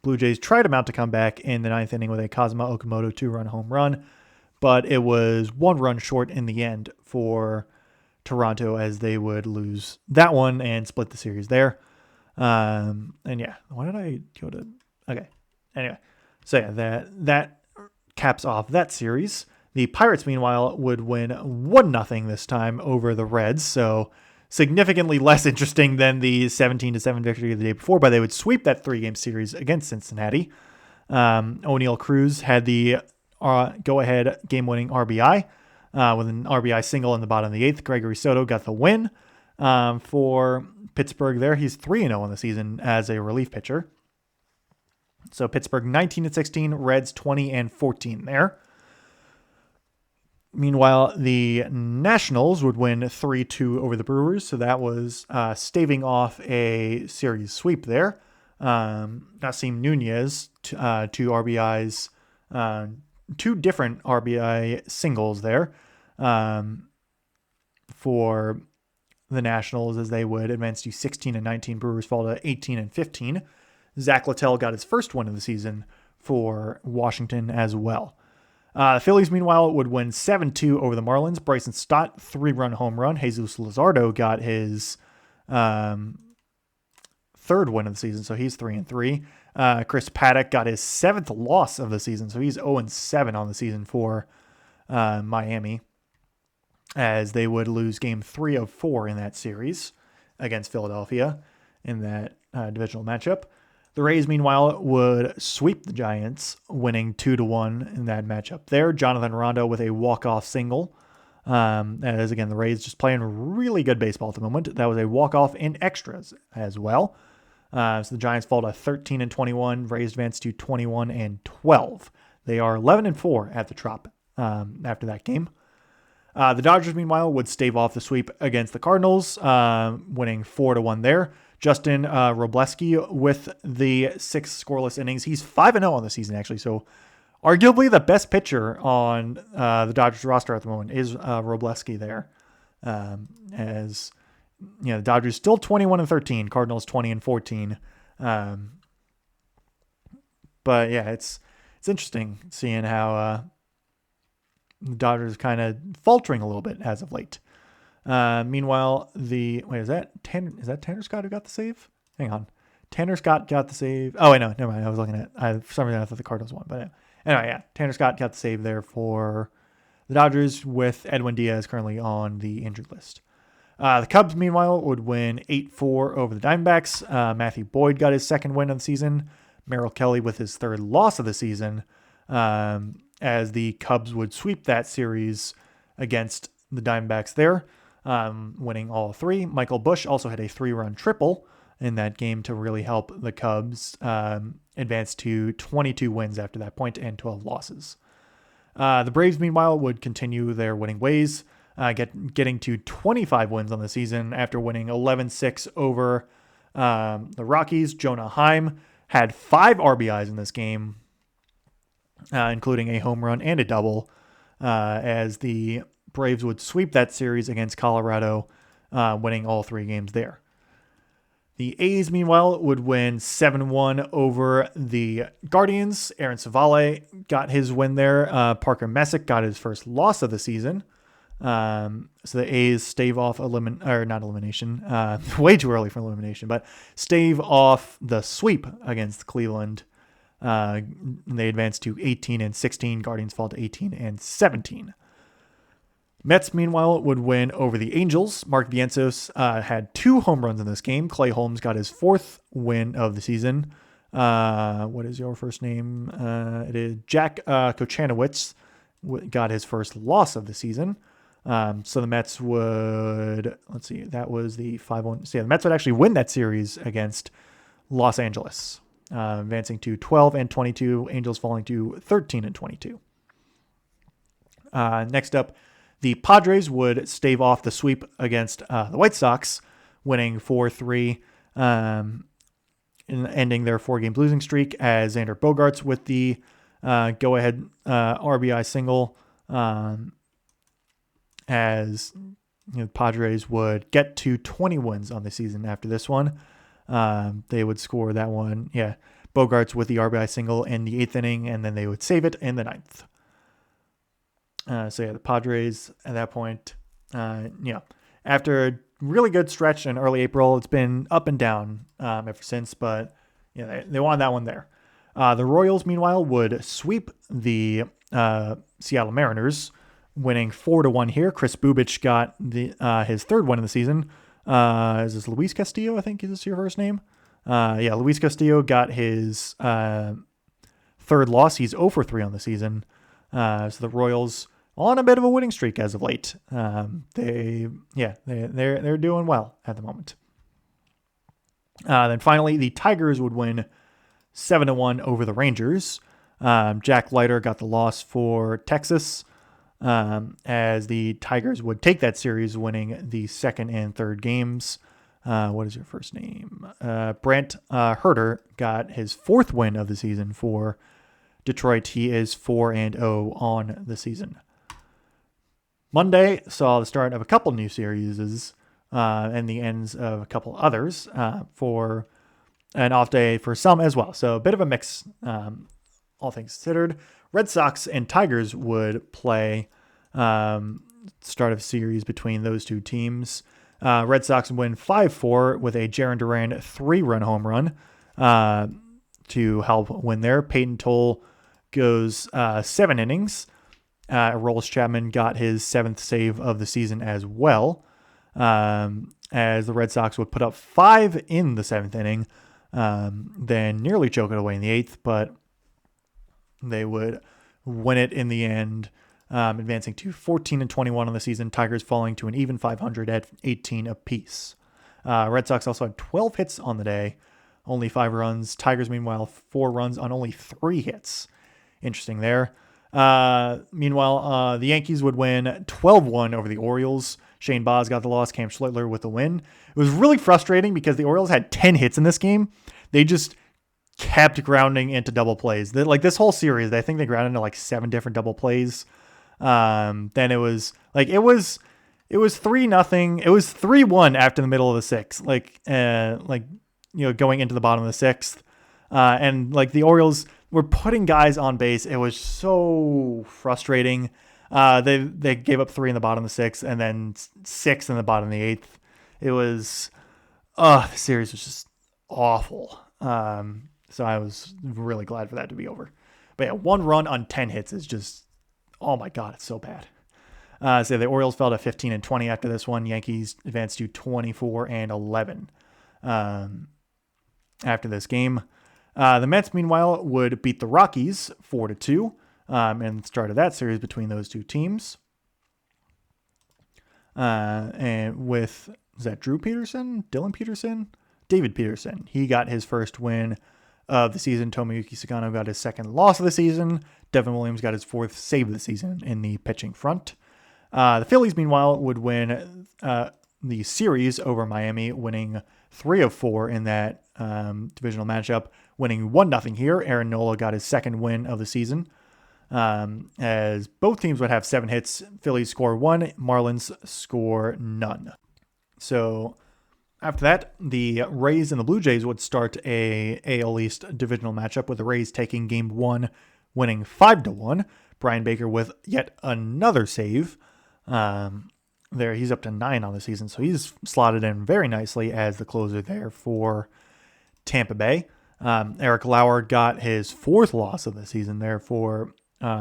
Blue Jays tried to mount a comeback in the 9th inning with a Kazuma Okamoto 2-run home run, but it was 1 run short in the end for Toronto, as they would lose that one and split the series there. And yeah, why did I go to? Okay, anyway, so yeah, that caps off that series. The Pirates, meanwhile, would win 1-0 this time over the Reds, so significantly less interesting than the 17-7 victory of the day before, but they would sweep that 3-game series against Cincinnati. O'Neal Cruz had the go-ahead game-winning RBI with an RBI single in the bottom of the 8th. Gregory Soto got the win for Pittsburgh there. He's 3-0 in the season as a relief pitcher. So Pittsburgh 19-16, Reds 20-14 there. Meanwhile, the Nationals would win 3-2 over the Brewers, so that was staving off a series sweep there. Nasim Nunez, 2 RBIs, 2 different RBI singles there for the Nationals, as they would advance to 16-19. Brewers fall to 18-15. Zach Littell got his first win of the season for Washington as well. The Phillies, meanwhile, would win 7-2 over the Marlins. Bryson Stott, 3-run home run. Jesus Luzardo got his 3rd win of the season, so he's 3-3. Chris Paddock got his 7th loss of the season, so he's 0-7 on the season for Miami, as they would lose game 3 of 4 in that series against Philadelphia in that divisional matchup. The Rays, meanwhile, would sweep the Giants, winning 2-1 in that matchup there. Jonathan Rondo with a walk-off single. As again, the Rays just playing really good baseball at the moment. That was a walk-off in extras as well. So the Giants fall to 13-21. Rays advance to 21-12. They are 11-4 at the Trop after that game. The Dodgers, meanwhile, would stave off the sweep against the Cardinals, winning 4-1 there. Justin Robleski with the 6 scoreless innings. He's 5-0 on the season, actually. So arguably the best pitcher on the Dodgers roster at the moment is Robleski there. As you know, the Dodgers still 21-13, Cardinals 20-14. But yeah, it's interesting seeing how the Dodgers kind of faltering a little bit as of late. Meanwhile, is that Tanner Scott who got the save? Hang on. Tanner Scott got the save. Oh, wait, no, never mind. I was looking at, for some reason I thought the Cardinals won, but anyway, yeah. Tanner Scott got the save there for the Dodgers, with Edwin Diaz currently on the injured list. The Cubs, meanwhile, would win 8-4 over the Diamondbacks. Matthew Boyd got his 2nd win of the season. Merrill Kelly with his 3rd loss of the season, as the Cubs would sweep that series against the Diamondbacks there, winning all 3. Michael Busch also had a 3-run triple in that game to really help the Cubs advance to 22 wins after that point and 12 losses. The Braves, meanwhile, would continue their winning ways, getting to 25 wins on the season after winning 11-6 over the Rockies. Jonah Heim had 5 RBIs in this game, including a home run and a double, as the Braves would sweep that series against Colorado, winning all 3 games there. The A's, meanwhile, would win 7-1 over the Guardians. Aaron Savale got his win there. Parker Messick got his first loss of the season. So the A's stave off not elimination, way too early for elimination, but stave off the sweep against Cleveland. They advance to 18-16. Guardians fall to 18-17. Mets, meanwhile, would win over the Angels. Mark Vientos had 2 home runs in this game. Clay Holmes got his 4th win of the season, What is your first name? It is Jack Kochanowicz got his first loss of the season. So the Mets would, let's see, that was the 5-1. So yeah, the Mets would actually win that series against Los Angeles, advancing to 12-22, Angels falling to 13-22. Next up, the Padres would stave off the sweep against the White Sox, winning 4-3, ending their 4-game losing streak as Xander Bogaerts with the go-ahead RBI single, as the Padres would get to 20 wins on the season after this one. They would score that one. Yeah, Bogaerts with the RBI single in the 8th inning, and then they would save it in the 9th. So yeah, the Padres at that point, after a really good stretch in early April, it's been up and down ever since, but they won that one there. The Royals, meanwhile, would sweep the Seattle Mariners, winning 4-1 here. Chris Bubich got his 3rd win of the season. Is this Luis Castillo? I think is this your first name? Luis Castillo got his 3rd loss. He's 0-3 on the season. So the Royals on a bit of a winning streak as of late. They're doing well at the moment. Then finally, the Tigers would win 7-1 over the Rangers. Jack Leiter got the loss for Texas, as the Tigers would take that series, winning the 2nd and 3rd games. What is your first name? Brant Herter got his 4th win of the season for Detroit. He is 4-0 on the season. Monday saw the start of a couple new series and the ends of a couple others for an off day for some as well. So a bit of a mix, all things considered. Red Sox and Tigers would play start of series between those two teams. Red Sox win 5-4 with a Jarren Duran 3-run home run to help win there. Peyton Toll goes 7 innings. Aroldis Chapman got his 7th save of the season as well, as the Red Sox would put up 5 in the 7th inning, then nearly choke it away in the 8th, but they would win it in the end, advancing to 14-21 on the season. Tigers falling to an even 500 at 18 apiece. Red Sox also had 12 hits on the day, only 5 runs. Tigers, meanwhile, 4 runs on only 3 hits. Interesting there. Meanwhile, the Yankees would win 12-1 over the Orioles. Shane Baz got the loss. Cam Schlittler with the win. It was really frustrating because the Orioles had 10 hits in this game. They just kept grounding into double plays. This whole series, I think they grounded into like 7 different double plays. Then it was 3-0. It was 3-1 after the middle of the 6th. Going into the bottom of the 6th. And the Orioles were putting guys on base. It was so frustrating. They gave up 3 in the bottom of the 6th and then 6 in the bottom of the 8th. It was, the series was just awful. So I was really glad for that to be over. But yeah, 1 run on 10 hits is just, oh my God, it's so bad. So the Orioles fell to 15-20 after this one. Yankees advanced to 24-11 after this game. The Mets, meanwhile, would beat the Rockies 4-2 and started that series between those two teams. And with, is that Drew Peterson? Dylan Peterson? David Peterson. He got his first win of the season. Tomoyuki Sugano got his 2nd loss of the season. Devin Williams got his 4th save of the season in the pitching front. The Phillies, meanwhile, would win the series over Miami, winning 3 of 4 in that divisional matchup, winning 1-0 here. Aaron Nola got his 2nd win of the season, as both teams would have 7 hits. Phillies score 1, Marlins score none. So after that, the Rays and the Blue Jays would start a AL East divisional matchup, with the Rays taking Game 1, winning 5-1. Brian Baker with yet another save. There, he's up to 9 on the season, so he's slotted in very nicely as the closer there for Tampa Bay. Eric Lauer got his 4th loss of the season there for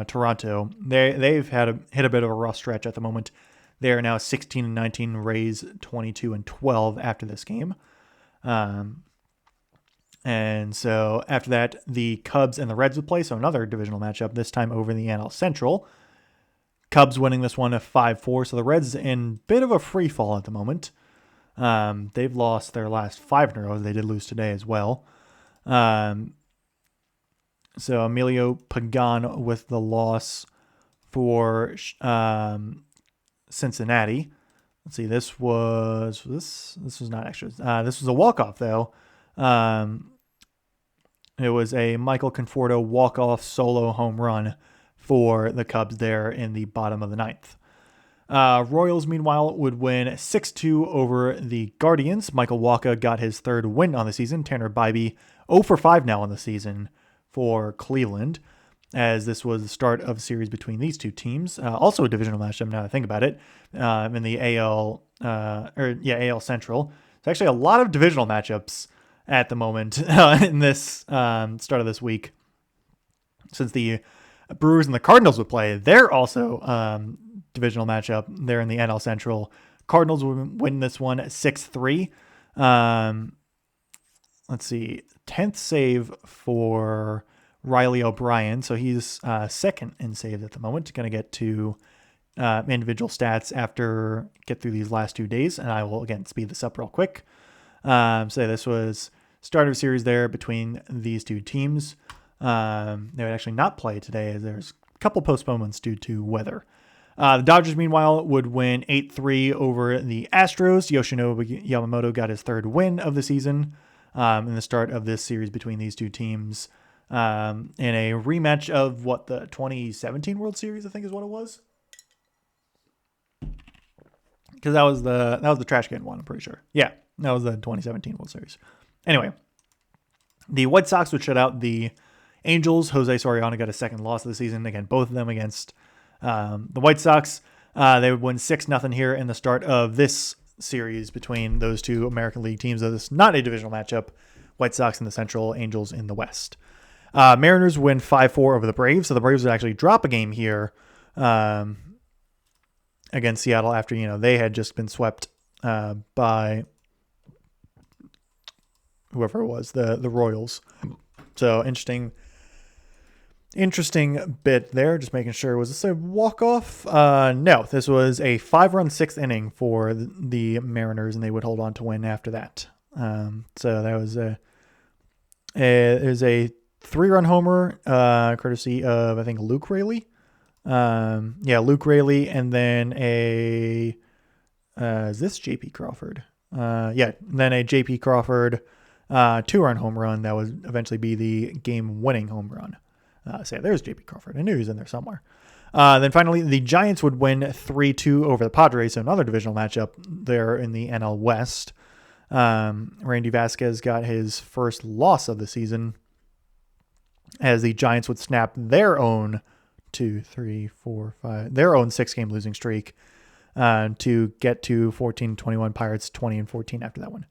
Toronto. They've hit a bit of a rough stretch at the moment. They are now 16-19, Rays 22-12 after this game. And so after that, the Cubs and the Reds would play. So another divisional matchup, this time over in the NL Central. Cubs winning this one at 5-4. So the Reds in a bit of a free fall at the moment. They've lost their last 5 in a row. They did lose today as well. So Emilio Pagan with the loss for Cincinnati. Let's see. This was not extra. This was a walk-off though. It was a Michael Conforto walk-off solo home run for the Cubs there in the bottom of the 9th. Royals, meanwhile, would win 6-2 over the Guardians. Michael Wacha got his 3rd win on the season. Tanner Bybee 0 for 5 now on the season for Cleveland, as this was the start of a series between these two teams. Also a divisional matchup now that I think about it, in the AL Central. It's actually a lot of divisional matchups at the moment in this start of this week. Since the Brewers and the Cardinals would play, they're also divisional matchup there in the NL Central. Cardinals would win this one 6-3. Let's see, 10th save for Riley O'Brien. So he's second in saves at the moment. Going to get to individual stats after get through these last 2 days, and I will again speed this up real quick. So this was start of a series there between these two teams. They would actually not play today as there's a couple postponements due to weather. The Dodgers, meanwhile, would win 8-3 over the Astros. Yoshinobu Yamamoto got his 3rd win of the season in the start of this series between these two teams, in a rematch of the 2017 World Series, I think is what it was. Because that was the trash can one, I'm pretty sure. Yeah, that was the 2017 World Series. Anyway, the White Sox would shut out the Angels. Jose Soriano got a 2nd loss of the season. Again, both of them against the White Sox. They would win 6-0 here in the start of this series between those two American League teams. This is not a divisional matchup. White Sox in the Central, Angels in the West. Mariners win 5-4 over the Braves. So the Braves would actually drop a game here against Seattle after, they had just been swept by whoever it was, the Royals. So interesting bit there, just making sure. Was this a walk-off? No, this was a 5-run 6th inning for the Mariners, and they would hold on to win after that. So that was it was a 3-run homer, courtesy of, I think, Luke Raley. Luke Raley, and then is this J.P. Crawford? Then a J.P. Crawford 2-run home run that would eventually be the game-winning home run. There's J.P. Crawford. I knew he was in there somewhere. Then finally, the Giants would win 3-2 over the Padres, so another divisional matchup there in the NL West. Randy Vasquez got his 1st loss of the season as the Giants would snap their own 6-game losing streak to get to 14-21, Pirates 20-14 after that one.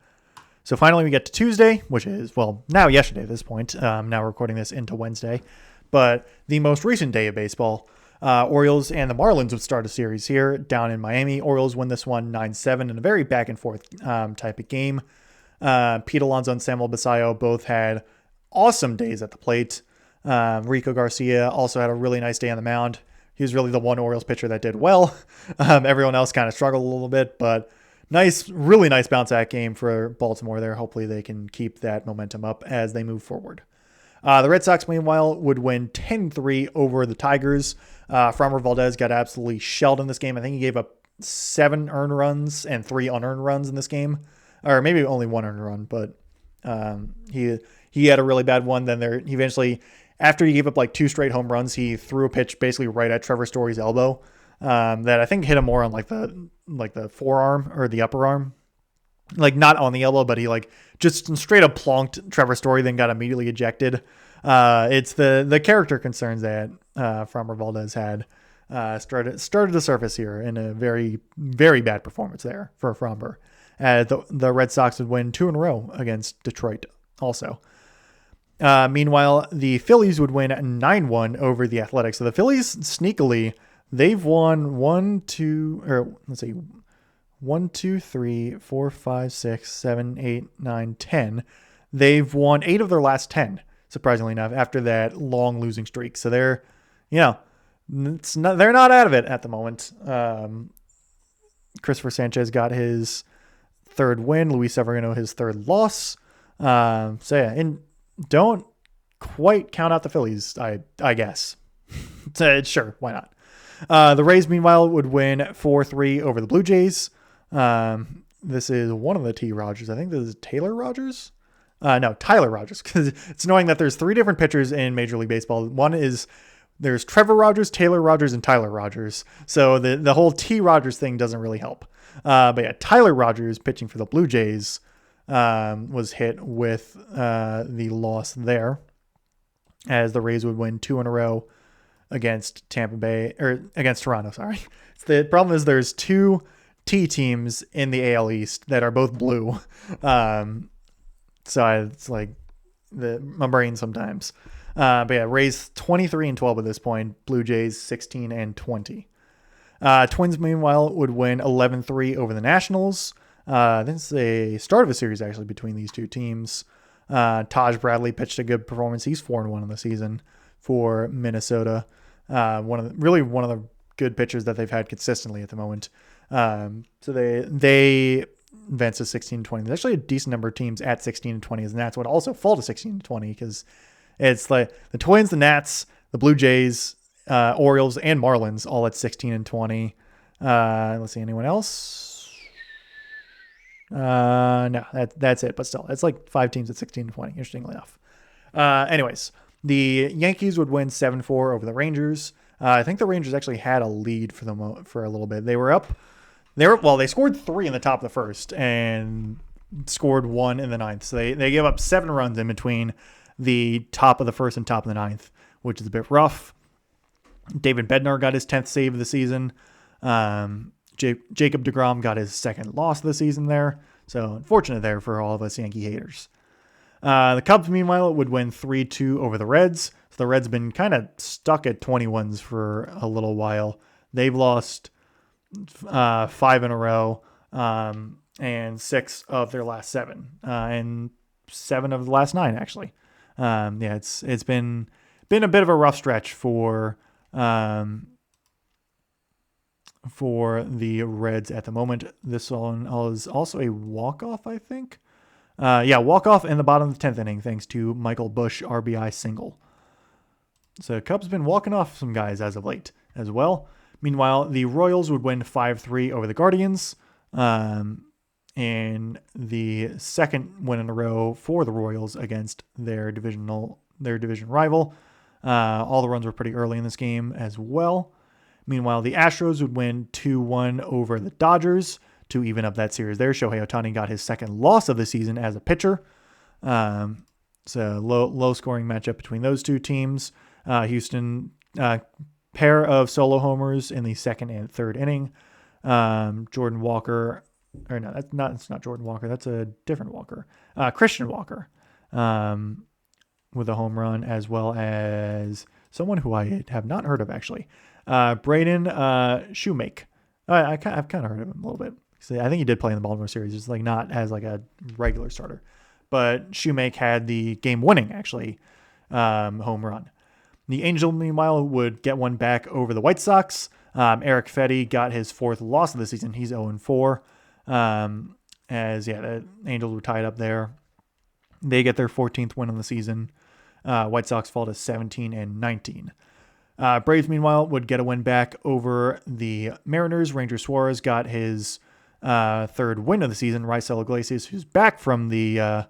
So finally we get to Tuesday, which is, now yesterday at this point. Now we're recording this into Wednesday. But the most recent day of baseball, Orioles and the Marlins would start a series here down in Miami. Orioles win this one 9-7 in a very back-and-forth type of game. Pete Alonso and Samuel Basallo both had awesome days at the plate. Rico Garcia also had a really nice day on the mound. He was really the one Orioles pitcher that did well. Everyone else kind of struggled a little bit, but really nice bounce-back game for Baltimore there. Hopefully they can keep that momentum up as they move forward. The Red Sox, meanwhile, would win 10-3 over the Tigers. Framber Valdez got absolutely shelled in this game. I think he gave up 7 earned runs and 3 unearned runs in this game. Or maybe only 1 earned run, but he had a really bad one. Then he eventually, after he gave up 2 straight home runs, he threw a pitch basically right at Trevor Story's elbow that I think hit him more on the forearm or the upper arm. Not on the elbow, but he just straight up plonked Trevor Story, then got immediately ejected. It's the character concerns that Framber Valdez had started to surface here in a very, very bad performance there for Framber. The Red Sox would win 2 in a row against Detroit also. Meanwhile, the Phillies would win 9-1 over the Athletics. So the Phillies, sneakily, they've won 1, 2, 3, 4, 5, 6, 7, 8, 9, 10. they've won 8 of their last 10, surprisingly enough, after that long losing streak. So they're, they're not out of it at the moment. Christopher Sanchez got his 3rd win. Luis Severino his 3rd loss. And don't quite count out the Phillies, I guess. Sure, why not? The Rays, meanwhile, would win 4-3 over the Blue Jays. This is one of the T. Rogers. I think this is Taylor Rogers. No, Tyler Rogers, because it's annoying that there's 3 different pitchers in Major League Baseball. One is there's Trevor Rogers, Taylor Rogers, and Tyler Rogers. So the whole T. Rogers thing doesn't really help. But yeah, Tyler Rogers pitching for the Blue Jays was hit with the loss there, as the Rays would win 2 in a row against against Toronto. Sorry. The problem is there's 2 T teams in the AL East that are both blue. So it's like my brain sometimes. But yeah, Rays 23-12 at this point. Blue Jays 16-20. Twins, meanwhile, would win 11-3 over the Nationals. This is a start of a series actually between these 2 teams. Taj Bradley pitched a good performance. He's 4-1 in the season for Minnesota. One of the good pitchers that they've had consistently at the moment. So they advanced to 16-20. There's actually a decent number of teams at 16-20, and that's what also fall to 16-20, because it's like the Twins, the Nats, the Blue Jays, Orioles, and Marlins all at 16-20. Let's see, anyone else? No, that's it. But still, it's like 5 teams at 16-20. Interestingly enough. Anyways, the Yankees would win 7-4 over the Rangers. I think the Rangers actually had a lead for a little bit. They were up. They scored 3 in the top of the first and scored 1 in the ninth. So they gave up 7 runs in between the top of the first and top of the ninth, which is a bit rough. David Bednar got his 10th save of the season. Jacob deGrom got his 2nd loss of the season there. So unfortunate there for all of us Yankee haters. The Cubs, meanwhile, would win 3-2 over the Reds. So the Reds have been kind of stuck at 21s for a little while. They've lost 5 in a row, and 6 of their last 7, and 7 of the last 9 actually. It's been a bit of a rough stretch for the Reds at the moment. This one is also a walk-off, I think. Walk-off in the bottom of the 10th inning thanks to Michael Busch RBI single. So Cubs been walking off some guys as of late as well. Meanwhile, the Royals would win 5-3 over the Guardians, and the 2nd win in a row for the Royals against their division rival. All the runs were pretty early in this game as well. Meanwhile, the Astros would win 2-1 over the Dodgers to even up that series there. Shohei Ohtani got his 2nd loss of the season as a pitcher. So low scoring matchup between those 2 teams. Houston, pair of solo homers in the 2nd and 3rd inning. Jordan Walker, or no, it's not Jordan Walker. That's a different Walker. Christian Walker, with a home run, as well as someone who I have not heard of actually. Braden Shoemake. I've kind of heard of him a little bit. So I think he did play in the Baltimore series, just like not as like a regular starter. But Shoemake had the game-winning actually home run. The Angels, meanwhile, would get one back over the White Sox. Eric Fetty got his 4th loss of the season. He's 0-4. The Angels were tied up there. They get their 14th win on the season. White Sox fall to 17-19. Braves, meanwhile, would get a win back over the Mariners. Ranger Suarez got his 3rd win of the season. Raisel Iglesias, who's back from the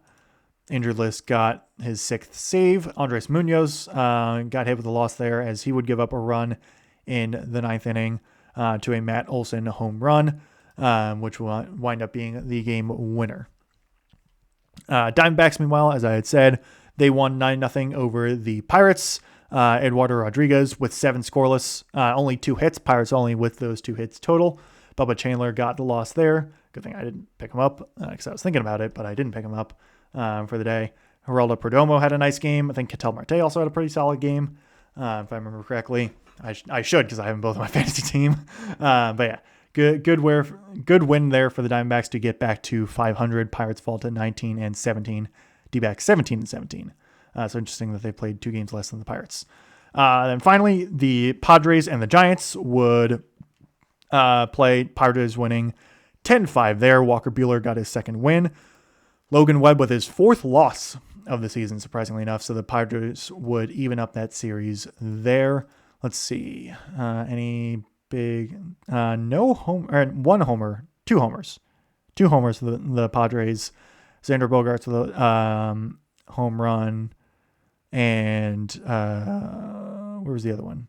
injured list, got his 6th save. Andres Munoz got hit with a loss there, as he would give up a run in the 9th inning to a Matt Olson home run, which will wind up being the game winner. Diamondbacks, meanwhile, as I had said, they won 9-0 over the Pirates. Eduardo Rodriguez with 7 scoreless, only 2 hits. Pirates only with those 2 hits total. Bubba Chandler got the loss there. Good thing I didn't pick him up because I was thinking about it, but I didn't pick him up for the day. Geraldo Perdomo had a nice game. I think Ketel Marte also had a pretty solid game, if I remember correctly. I should, because I have them both on my fantasy team. Good win there for the Diamondbacks to get back to 500. Pirates fall to 19-17 D-backs 17-17. So interesting that they played 2 games less than the Pirates. Then finally, the Padres and the Giants would play. Padres winning 10-5 there. Walker Buehler got his second win. Logan Webb with his 4th loss of the season, surprisingly enough. So the Padres would even up that series there. Let's see. Any big... no home... Or 1 homer. 2 homers. 2 homers for the Padres. Xander Bogaerts with a home run. And where was the other one?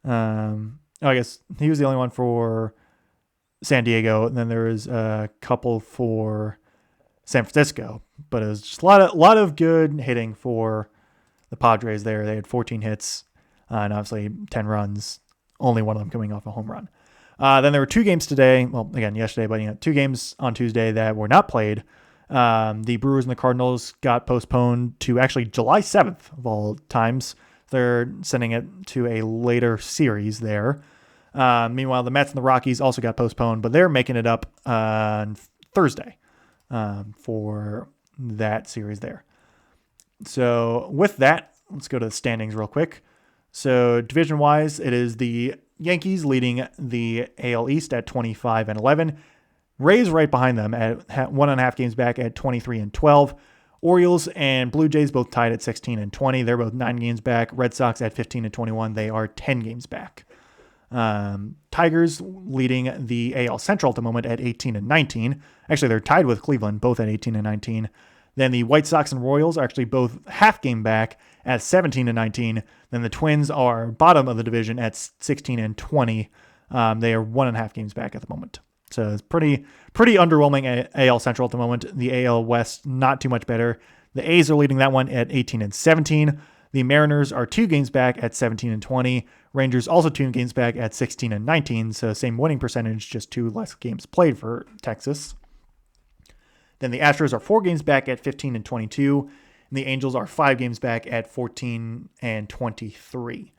I guess he was the only one for San Diego. And then there was a couple for San Francisco. But it was just a lot of good hitting for the Padres there. They had 14 hits and obviously 10 runs. Only one of them coming off a home run. Then there were 2 games today. Well, again, yesterday, but 2 games on Tuesday that were not played. The Brewers and the Cardinals got postponed to actually July 7th of all times. They're sending it to a later series there. Meanwhile, the Mets and the Rockies also got postponed, but they're making it up on Thursday for that series there. So with that, let's go to the standings real quick. So division-wise, it is the Yankees leading the AL East at 25-11. Rays right behind them at 1.5 games back at 23-12. Orioles and Blue Jays both tied at 16-20. They're both 9 games back. Red Sox at 15-21. They are 10 games back. Tigers leading the AL Central at the moment at 18-19. Actually, they're tied with Cleveland, both at 18-19. Then the White Sox and Royals are actually both half game back at 17-19. Then the Twins are bottom of the division at 16-20. They are 1.5 games back at the moment. So it's pretty underwhelming AL Central at the moment. The AL West, not too much better. The A's are leading that one at 18-17. The Mariners are 2 games back at 17-20. Rangers also 2 games back at 16-19. So same winning percentage, just 2 less games played for Texas. Then the Astros are 4 games back at 15-22. And the Angels are 5 games back at 14-23.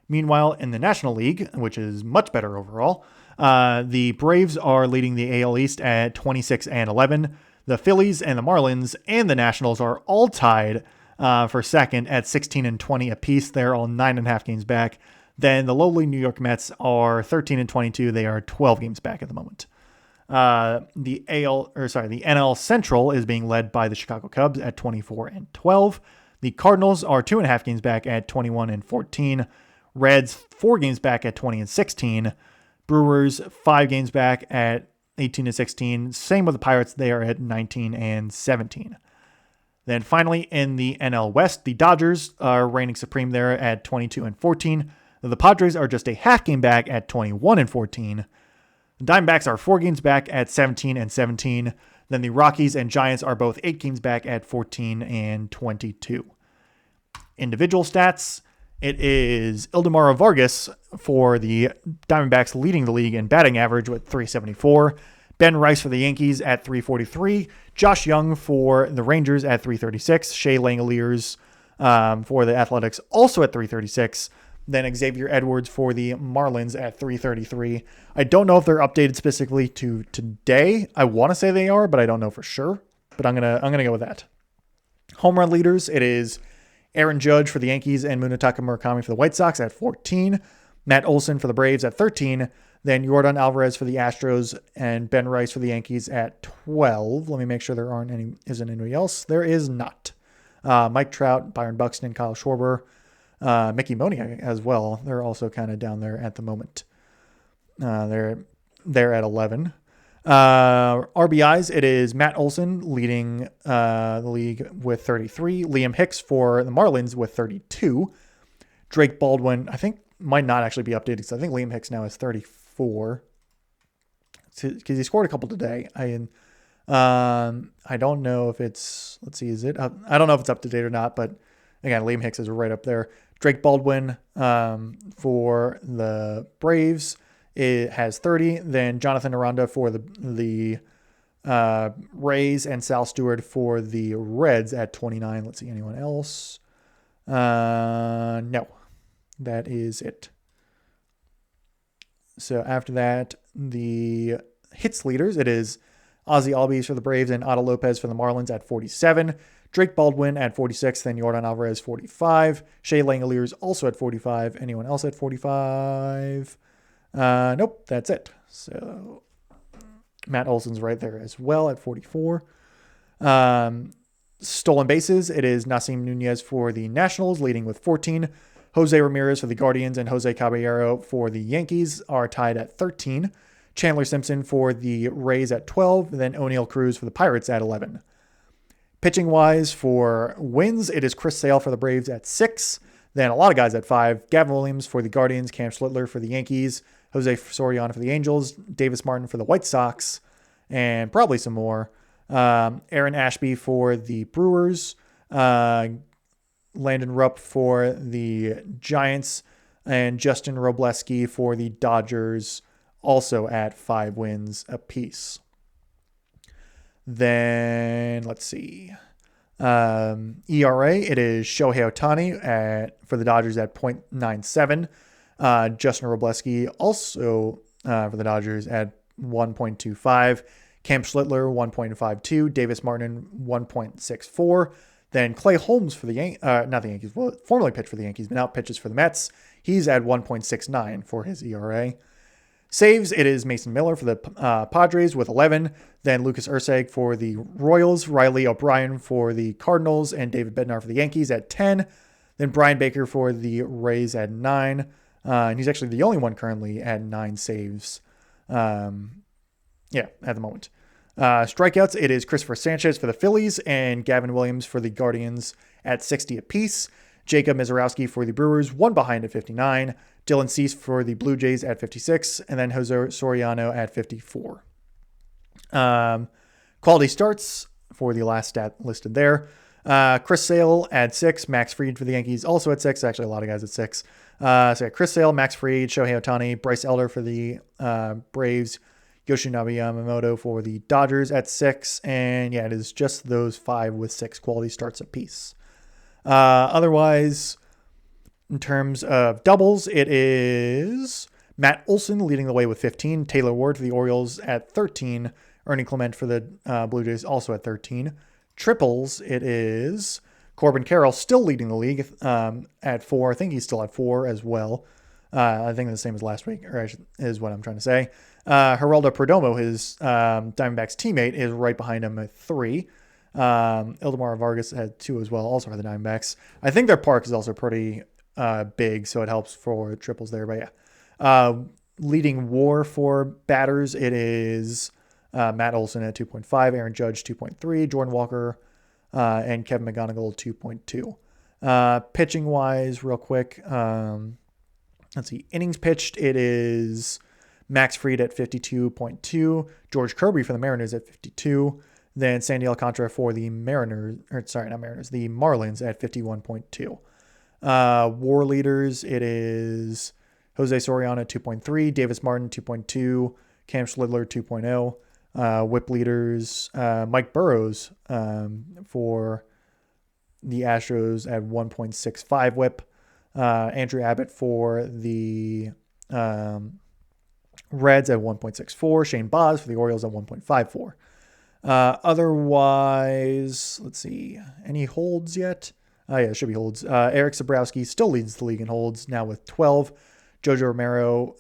Meanwhile, in the National League, which is much better overall, the Braves are leading the AL East at 26-11. The Phillies and the Marlins and the Nationals are all tied for second at 16-20 apiece. They're all 9.5 games back. Then the lowly New York Mets are 13-22. They are 12 games back at the moment. The NL Central is being led by the Chicago Cubs at 24-12. The Cardinals are 2.5 games back at 21-14. Reds 4 games back at 20-16. Brewers 5 games back at 18-16. Same with the Pirates. They are at 19-17. Then finally in the NL West, the Dodgers are reigning supreme there at 22-14. The Padres are just a half game back at 21-14. The Diamondbacks are 4 games back at 17-17. Then the Rockies and Giants are both 8 games back at 14-22. Individual stats. It is Ildemaro Vargas for the Diamondbacks leading the league in batting average with 374. Ben Rice for the Yankees at 343. Josh Young for the Rangers at 336. Shea Langoliers for the Athletics also at 336. Then Xavier Edwards for the Marlins at 333. I don't know if they're updated specifically to today. I want to say they are, but I don't know for sure. But I'm gonna go with that. Home run leaders, it is Aaron Judge for the Yankees and Munetaka Murakami for the White Sox at 14. Matt Olson for the Braves at 13. Then Yordan Alvarez for the Astros and Ben Rice for the Yankees at 12. Let me make sure there isn't anybody else. There is not. Mike Trout, Byron Buxton, Kyle Schwarber, Mickey Moniak as well. They're also kind of down there at the moment. They're at 11. RBIs, it is Matt Olson leading the league with 33. Liam Hicks for the Marlins with 32. Drake Baldwin, I think, might not actually be updated because I think Liam Hicks now is 34. Because he scored a couple today. I don't know if it's, let's see, is it up? I don't know if it's up to date or not, but again, Liam Hicks is right up there. Drake Baldwin for the Braves, it has 30. Then Jonathan Aranda for the Rays and Sal Stewart for the Reds at 29. Let's see, anyone else? No, that is it. So after that, the hits leaders, it is Ozzy Albies for the Braves and Otto Lopez for the Marlins at 47. Drake Baldwin at 46, then Yordan Alvarez 45. Shea Langoliers also at 45. Anyone else at 45? Nope, that's it. So Matt Olson's right there as well at 44. Stolen bases, it is Nasim Nunez for the Nationals, leading with 14. Jose Ramirez for the Guardians and Jose Caballero for the Yankees are tied at 13. Chandler Simpson for the Rays at 12. And then O'Neal Cruz for the Pirates at 11. Pitching-wise for wins, it is Chris Sale for the Braves at 6. Then a lot of guys at 5. Gavin Williams for the Guardians, Cam Schlittler for the Yankees, Jose Soriano for the Angels, Davis Martin for the White Sox, and probably some more. Aaron Ashby for the Brewers, Landon Rupp for the Giants, and Justin Robleski for the Dodgers, also at 5 wins apiece. Then let's see. ERA, it is Shohei Ohtani for the Dodgers at 0.97. Justin Robleski also for the Dodgers at 1.25. Cam Schlittler 1.52. Davis Martin 1.64. Then Clay Holmes for the not the Yankees, well, formerly pitched for the Yankees, but now pitches for the Mets. He's at 1.69 for his ERA. Saves, it is Mason Miller for the Padres with 11. Then Lucas Ursag for the Royals, Riley O'Brien for the Cardinals, and David Bednar for the Yankees at 10. Then Brian Baker for the Rays at 9. And he's actually the only one currently at 9 saves. At the moment. Strikeouts, it is Christopher Sanchez for the Phillies and Gavin Williams for the Guardians at 60 apiece. Jacob Mizorowski for the Brewers, one behind at 59. Dylan Cease for the Blue Jays at 56. And then Jose Soriano at 54. Quality starts for the last stat listed there. Chris Sale at 6. Max Fried for the Yankees also at 6. Actually, a lot of guys at 6. So Chris Sale, Max Fried, Shohei Ohtani, Bryce Elder for the Braves, Yoshinobu Yamamoto for the Dodgers at 6. And it is just those 5 with 6 quality starts apiece. Otherwise, in terms of doubles, it is Matt Olson leading the way with 15. Taylor Ward for the Orioles at 13. Ernie Clement for the Blue Jays also at 13. Triples, it is Corbin Carroll still leading the league at 4. I think he's still at 4 as well. I think the same as last week, is what I'm trying to say. Geraldo Perdomo, his Diamondbacks teammate, is right behind him at 3. Ildemar Vargas had 2 as well, also for the Diamondbacks. I think their park is also pretty big, so it helps for triples there. But leading WAR for batters, it is Matt Olson at 2.5, Aaron Judge 2.3, Jordan Walker and Kevin McGonigal 2.2. Pitching-wise, real quick, let's see. Innings pitched, it is Max Fried at 52.2, George Kirby for the Mariners at 52, then Sandy Alcantara for the the Marlins at 51.2. WAR leaders, it is Jose Soriano at 2.3, Davis Martin 2.2, Cam Schlittler 2.0. Whip leaders, Mike Burrows for the Astros at 1.65 whip. Andrew Abbott for the Reds at 1.64. Shane Baz for the Orioles at 1.54. Otherwise, let's see. Any holds yet? It should be holds. Eric Sabrowski still leads the league in holds now with 12. Jojo Romero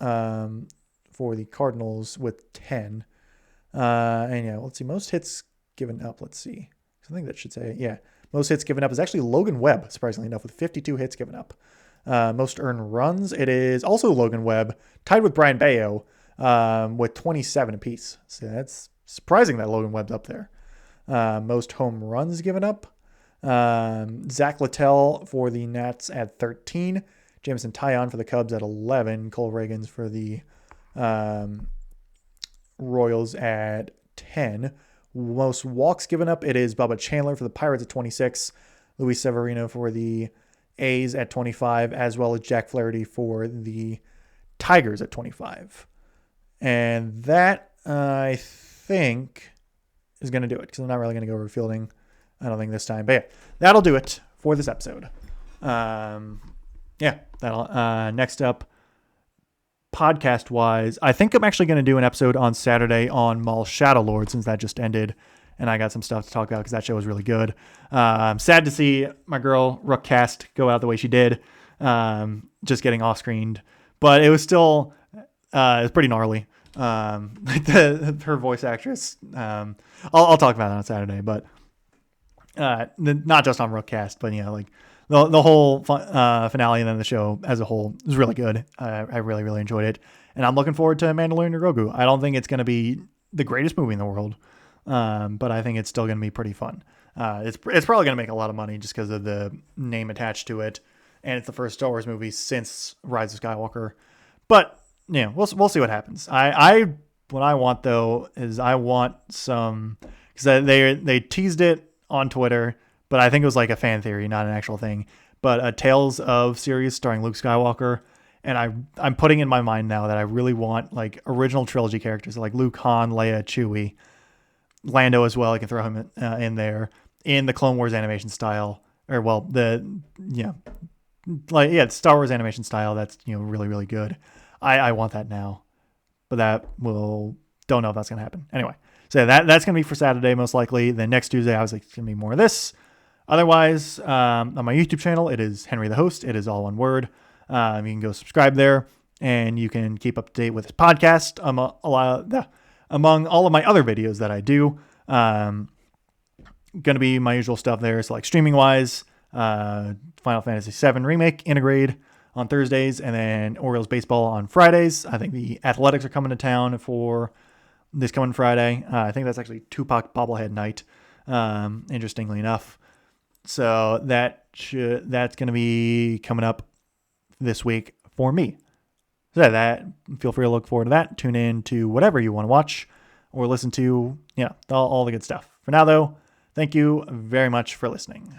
for the Cardinals with 10. Let's see. Most hits given up. Let's see. I think that should say, most hits given up is actually Logan Webb, surprisingly enough, with 52 hits given up. Most earned runs, it is also Logan Webb, tied with Brian Bayo with 27 apiece. So that's surprising that Logan Webb's up there. Most home runs given up. Zach Littell for the Nats at 13. Jameson Taillon for the Cubs at 11. Cole Reagans for the Royals at 10. Most walks given up, it is Bubba Chandler for the Pirates at 26. Luis Severino for the A's at 25, as well as Jack Flaherty for the Tigers at 25. And that, I think, is going to do it, because I'm not really going to go over fielding, I don't think, this time. But that'll do it for this episode. Next up, podcast-wise, I think I'm actually going to do an episode on Saturday on Maul Shadowlord, since that just ended. and I got some stuff to talk about because that show was really good. Sad to see my girl Rook Cast go out the way she did, just getting off screened, but it was still it was pretty gnarly. Her voice actress. I'll talk about that on Saturday, but not just on Rookcast, but like the whole finale and then the show as a whole was really good. I really, really enjoyed it, and I'm looking forward to Mandalorian and Grogu. I don't think it's going to be the greatest movie in the world, but I think it's still going to be pretty fun. It's probably going to make a lot of money just because of the name attached to it, and it's the first Star Wars movie since Rise of Skywalker. But we'll see what happens. What I want though is I want some, because they teased it on Twitter, but I think it was like a fan theory, not an actual thing. But a Tales of series starring Luke Skywalker, and I'm putting in my mind now that I really want like original trilogy characters like Luke, Han, Leia, Chewie, Lando as well. I can throw him in there in the Clone Wars animation style, or Star Wars animation style. That's really, really good. I want that now, but don't know if that's gonna happen. Anyway, so that's gonna be for Saturday most likely. Then next Tuesday, I was like, it's gonna be more of this. Otherwise, on my YouTube channel, it is Henry the Host. It is all one word. You can go subscribe there, and you can keep up to date with this podcast. Among all of my other videos that I do, gonna be my usual stuff there. So like streaming wise, Final Fantasy VII Remake Intergrade on Thursdays, and then Orioles baseball on Fridays. I think the Athletics are coming to town for this coming Friday. I think that's actually Tupac bobblehead night, interestingly enough. So that's going to be coming up this week for me. So that, feel free to look forward to that. Tune in to whatever you want to watch or listen to, all the good stuff. For now, though, thank you very much for listening.